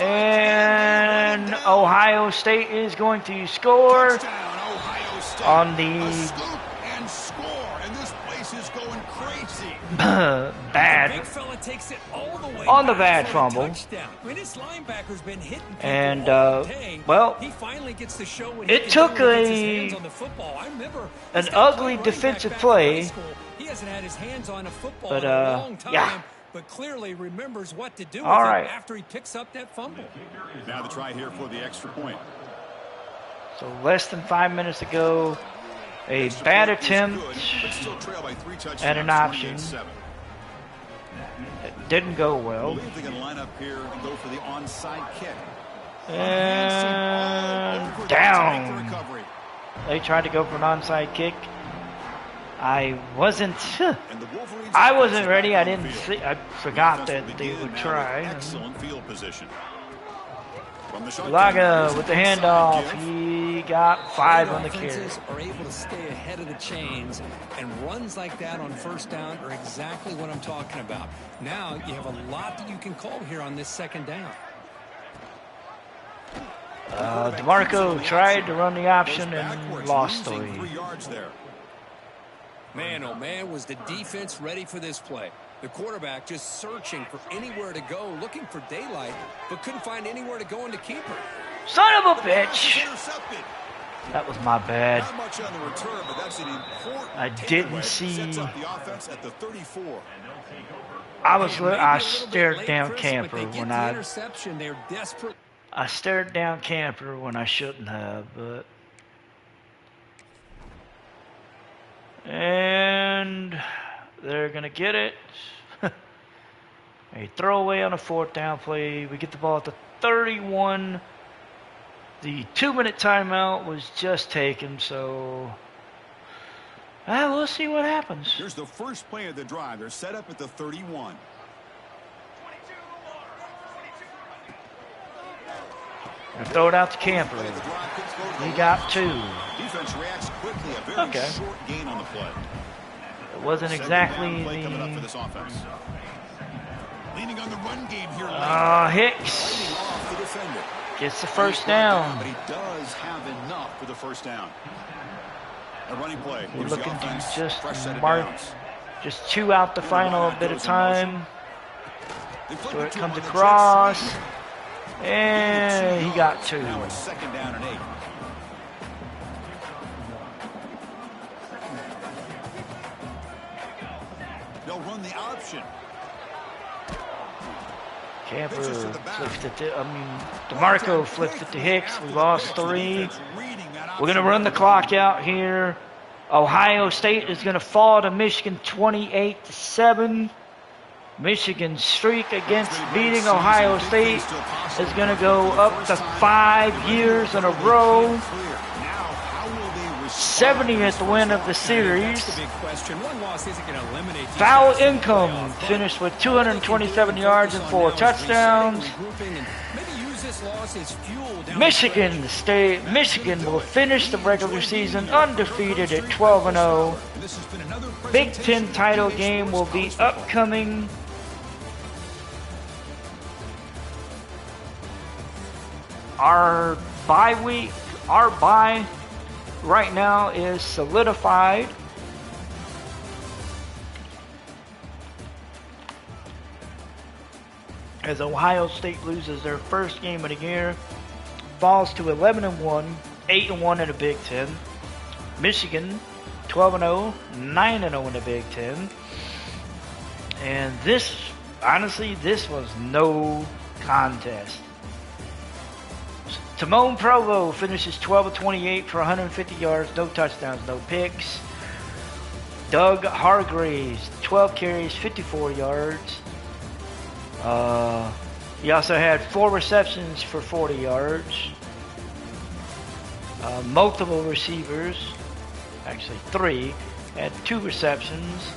And Ohio State is going to score on the bad on the bad fumble. And well, it took an ugly defensive play, but yeah. But clearly remembers what to do with it after he picks up that fumble. Now the try here for the extra point. So less than 5 minutes ago, a bad attempt at an option. It didn't go well. I believe they're going to line up here and go for the onside kick. And down. They tried to go for an onside kick. I wasn't ready. I didn't see. I forgot that they would try. Excellent field position. Laga with the handoff. He got 5 on the carry. Are able to stay ahead of the chains, and runs like that on first down are exactly what I'm talking about. Now you have a lot that you can call here on this second down. DeMarco tried to run the option and lost 3. Man, oh man, was the defense ready for this play. The quarterback just searching for anywhere to go, looking for daylight, but couldn't find anywhere to go into keeper. Son of a bitch! That was my bad. I didn't see. I stared down Camper when I stared down Camper when I shouldn't have, but. And they're going to get it. A throwaway on a 4th down play. We get the ball at the 31. The 2-minute timeout was just taken, so we'll see what happens. Here's the first play of the drive. They're set up at the 31. And throw it out to Camper. He got 2. Defense reacts quickly. A very short gain on the play. It wasn't exactly the... Coming up for this offense. Leaning on the run game here. Hicks gets the first down. But he does have enough for the first down. A running play. We're looking to just mark just 2 out the final bit of time. So it comes across. And he got 2. Now it's 2nd down and 8. They'll run the option. Camper flipped it to, DeMarco flipped it to Hicks. We lost 3. We're going to run the clock out here. Ohio State is going to fall to Michigan 28-7. Michigan's streak against beating Ohio State is going to go up to 5 years in a row. 70th win of the series. Foul Income finished with 227 yards and 4 touchdowns. Michigan will finish the regular season undefeated at 12-0. Big Ten title game will be upcoming. Our bye right now is solidified. As Ohio State loses their first game of the year, falls to 11-1, 8-1 in the Big Ten. Michigan, 12-0, 9-0 in the Big Ten. And this, honestly, this was no contest. Timon Provo finishes 12-28 for 150 yards, no touchdowns, no picks. Doug Hargreaves, 12 carries, 54 yards. He also had 4 receptions for 40 yards. Multiple receivers, actually 3, had 2 receptions.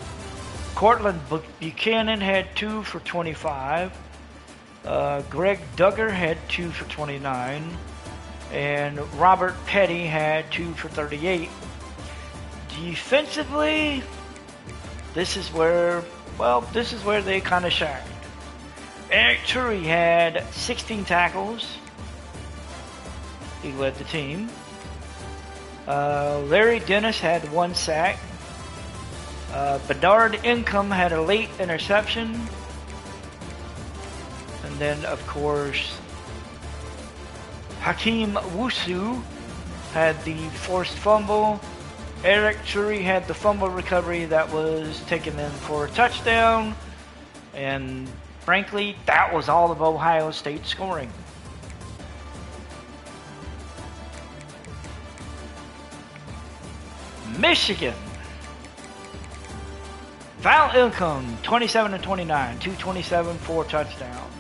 Cortland Buchanan had 2 for 25. Greg Duggar had 2 for 29. And Robert Petty had 2 for 38. Defensively, this is where they kind of shined. Eric Turi had 16 tackles. He led the team. Larry Dennis had 1 sack. Bedard Income had a late interception. And then, of course, Hakeem Wusu had the forced fumble. Eric Turi had the fumble recovery that was taken in for a touchdown. And frankly, that was all of Ohio State scoring. Michigan. Foul Income, 27-29, 227, 4 touchdowns.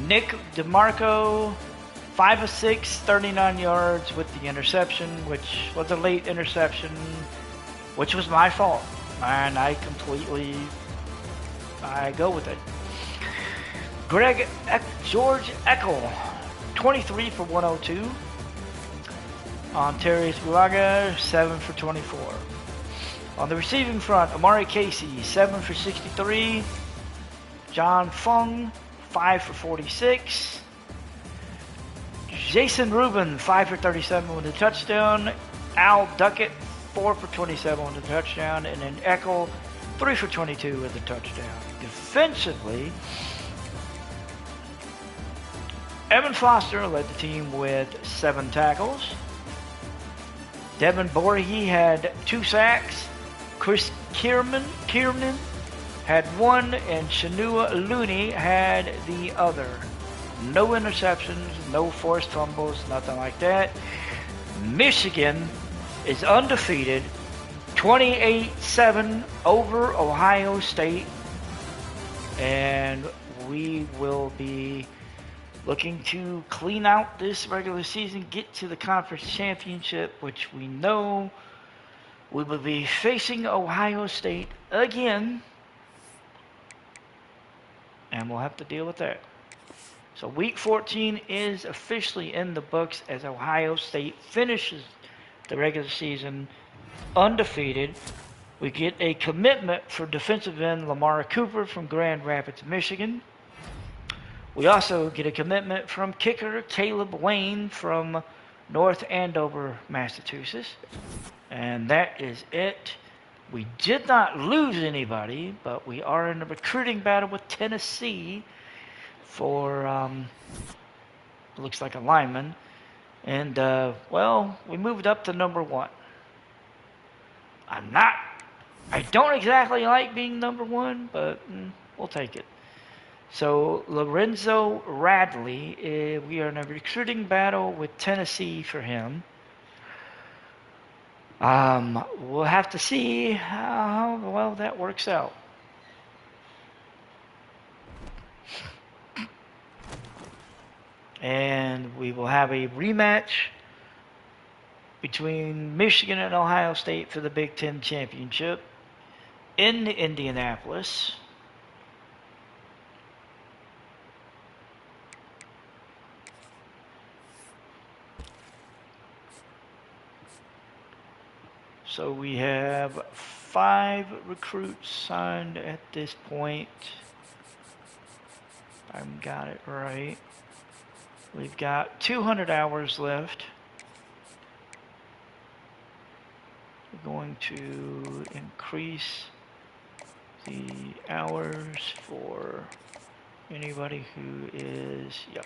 Nick DeMarco, 5 of 6, 39 yards with the interception, which was a late interception, which was my fault. And I go with it. George Eckel, 23 for 102. Terry Sbuaga, 7 for 24. On the receiving front, Amari Casey, 7 for 63. John Fung, 5 for 46. Jason Rubin, 5 for 37 with a touchdown. Al Duckett, 4 for 27 with a touchdown. And then Eckel, 3 for 22 with a touchdown. Defensively, Evan Foster led the team with 7 tackles. Devin Borghi had 2 sacks. Chris Kiernan had 1, and Shanua Looney had the other. No interceptions, no forced fumbles, nothing like that. Michigan is undefeated, 28-7 over Ohio State. And we will be looking to clean out this regular season, get to the conference championship, which we know we will be facing Ohio State again. And we'll have to deal with that. So Week 14 is officially in the books as Ohio State finishes the regular season undefeated. We get a commitment for defensive end Lamar Cooper from Grand Rapids, Michigan. We also get a commitment from kicker Caleb Wayne from North Andover, Massachusetts. And that is it. We did not lose anybody, but we are in a recruiting battle with Tennessee for, looks like a lineman. And, well, we moved up to number 1. I don't exactly like being number 1, but we'll take it. So Lorenzo Radley, we are in a recruiting battle with Tennessee for him. We'll have to see how well that works out. And we will have a rematch between Michigan and Ohio State for the Big Ten Championship in Indianapolis. So we have 5 recruits signed at this point. I've got it right. We've got 200 hours left. We're going to increase the hours for anybody who is, yep.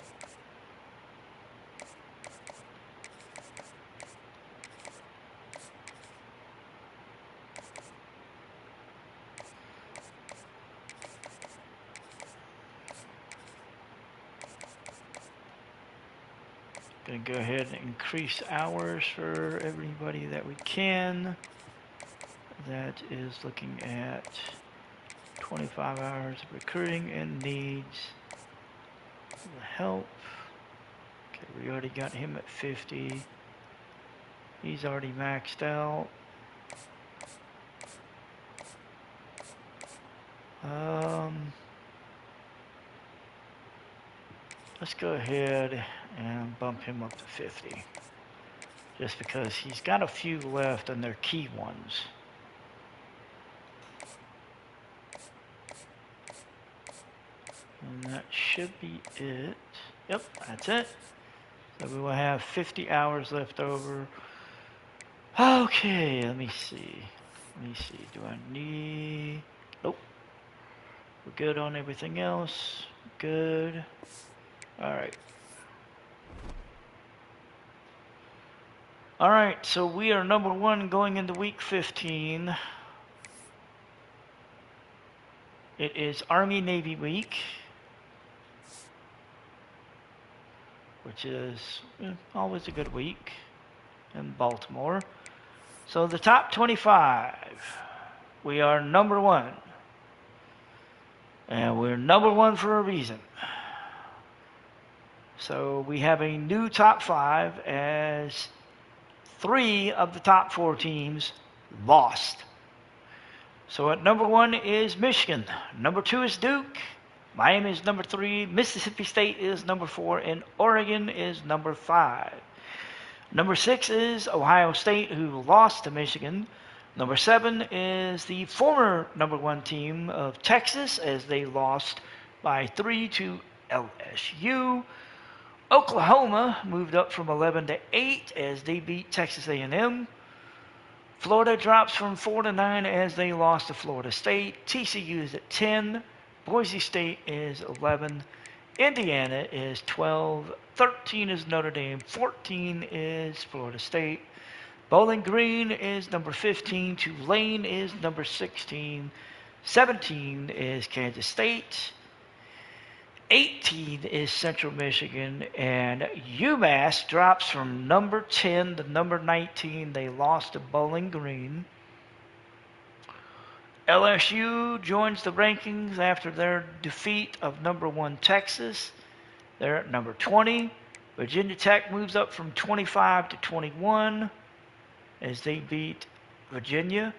Going to go ahead and increase hours for everybody that we can. That is looking at 25 hours of recruiting and needs help. Okay, we already got him at 50. He's already maxed out. Let's go ahead and bump him up to 50. Just because he's got a few left and they're key ones. And that should be it. Yep, that's it. So we will have 50 hours left over. Okay, let me see. Do I need... Nope. We're good on everything else. Good. Alright. Alright, so we are number 1 going into week 15. It is Army-Navy week, which is always a good week in Baltimore. So the top 25, we are number 1. And we're number 1 for a reason. So we have a new top 5 as 3 of the top 4 teams lost. So at number 1 is Michigan. Number 2 is Duke. Miami is number 3. Mississippi State is number 4. And Oregon is number 5. Number 6 is Ohio State, who lost to Michigan. Number 7 is the former number 1 team of Texas, as they lost by 3 to LSU. Oklahoma moved up from 11 to 8 as they beat Texas A&M. Florida drops from 4 to 9 as they lost to Florida State. TCU is at 10. Boise State is 11. Indiana is 12. 13 is Notre Dame. 14 is Florida State. Bowling Green is number 15. Tulane is number 16. 17 is Kansas State. 18 is Central Michigan, and UMass drops from number 10 to number 19. They lost to Bowling Green. LSU joins the rankings after their defeat of number 1 Texas. They're at number 20. Virginia Tech moves up from 25 to 21 as they beat Virginia.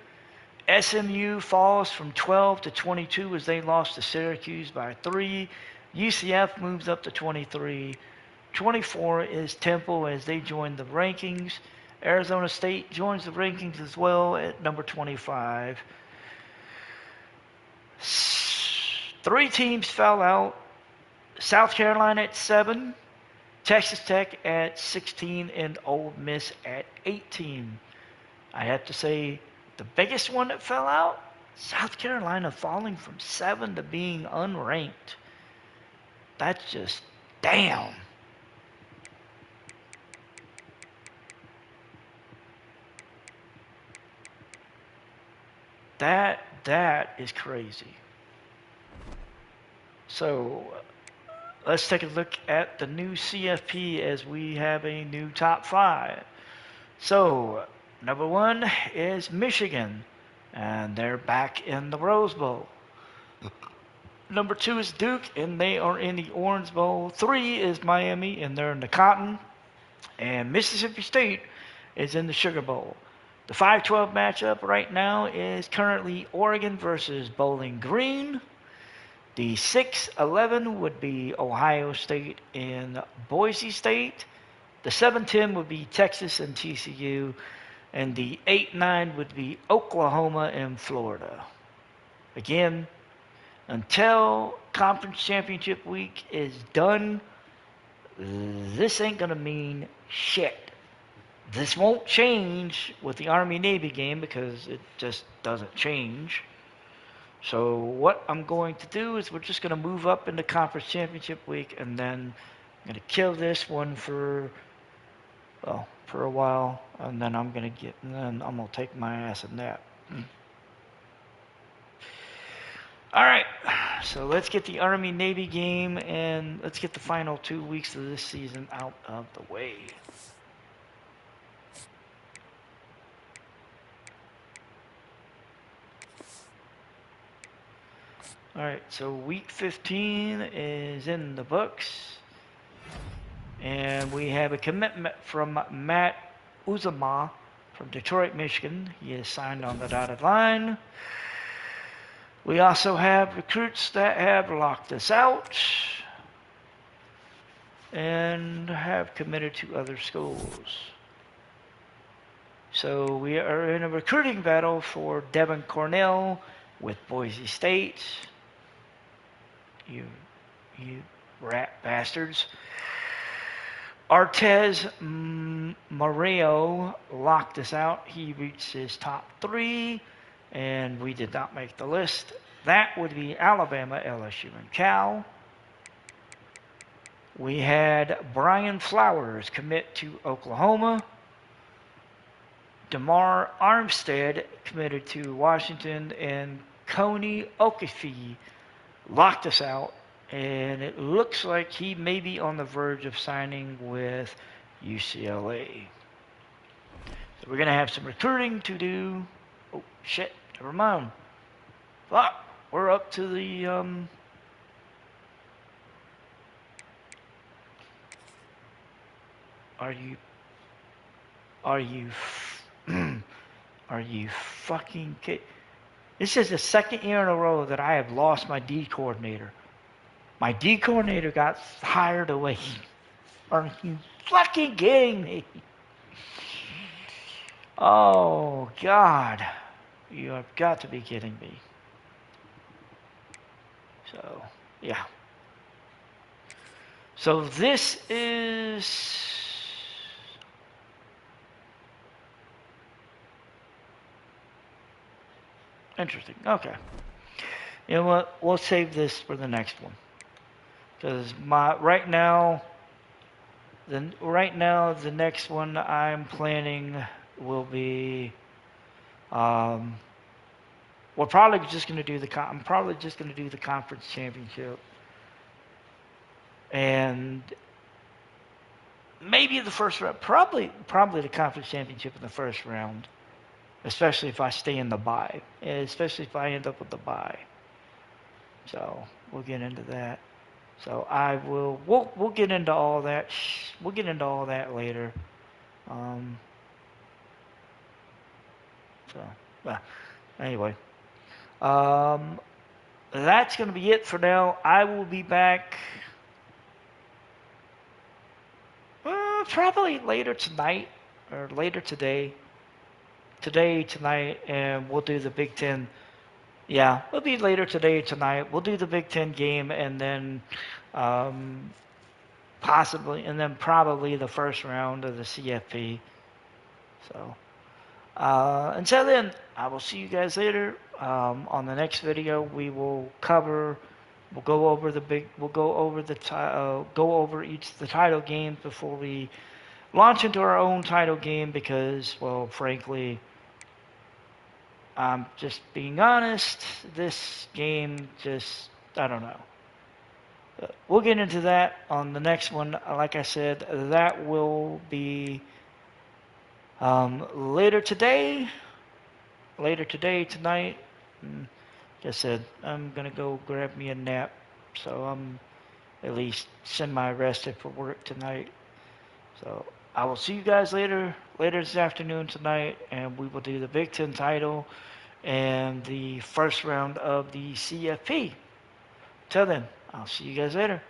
SMU falls from 12 to 22 as they lost to Syracuse by 3. UCF moves up to 23. 24 is Temple as they join the rankings. Arizona State joins the rankings as well at number 25. 3 teams fell out. South Carolina at 7, Texas Tech at 16, and Ole Miss at 18. I have to say the biggest one that fell out, South Carolina falling from 7 to being unranked. That's just damn. That is crazy. So let's take a look at the new CFP as we have a new top 5. So number 1 is Michigan, and they're back in the Rose Bowl. Number 2 is Duke, and they are in the Orange Bowl. 3 is Miami, and they're in the Cotton. And Mississippi State is in the Sugar Bowl. The 5-12 matchup right now is currently Oregon versus Bowling Green. The 6-11 would be Ohio State and Boise State. The 7-10 would be Texas and TCU. And the 8-9 would be Oklahoma and Florida. Again, until conference championship week is done, this ain't going to mean shit. This won't change with the Army-Navy game because it just doesn't change. So what I'm going to do is we're just going to move up into conference championship week, and then I'm going to kill this one for a while, and then I'm going to take my ass in that. All right, so let's get the Army-Navy game, and let's get the final 2 weeks of this season out of the way. All right, so week 15 is in the books, and we have a commitment from Matt Uzama from Detroit, Michigan. He is signed on the dotted line. We also have recruits that have locked us out and have committed to other schools. So we are in a recruiting battle for Devin Cornell with Boise State. You rat bastards. Artez Moreo locked us out. He reached his top 3, and we did not make the list. That would be Alabama, LSU, and Cal. We had Brian Flowers commit to Oklahoma. DeMar Armstead committed to Washington, and Coney Okafe locked us out, and it looks like he may be on the verge of signing with UCLA. So we're going to have some recruiting to do. Oh, shit, never mind. Fuck, we're up to the, Are you fucking kidding? This is the second year in a row that I have lost my D coordinator. My D coordinator got hired away. Are you fucking kidding me? Oh, God. You have got to be kidding me. So, yeah. So this is... interesting. Okay. You know what? We'll save this for the next one. Because right now, the next one I'm planning will be, we're probably just going to do I'm probably just going to do the conference championship, and maybe the first round, probably the conference championship in the first round, especially if I stay in the bye, especially if I end up with the bye. So we'll get into that. So we'll get into all that. We'll get into all that later. Anyway, that's going to be it for now. I will be back probably later tonight or later today. Tonight, and we'll do the Big Ten. Yeah, it'll be later today, tonight. We'll do the Big Ten game, and then probably the first round of the CFP. So, until then, I will see you guys later. On the next video, we'll go over the title games before we launch into our own title game because, well, frankly, I'm just being honest. This game I don't know. We'll get into that on the next one. Like I said, that will be later today, tonight. Like I said, I'm going to go grab me a nap, so I'm at least semi-rested for work tonight. So I will see you guys later this afternoon tonight, and we will do the Big Ten title and the first round of the CFP. Till then, I'll see you guys later.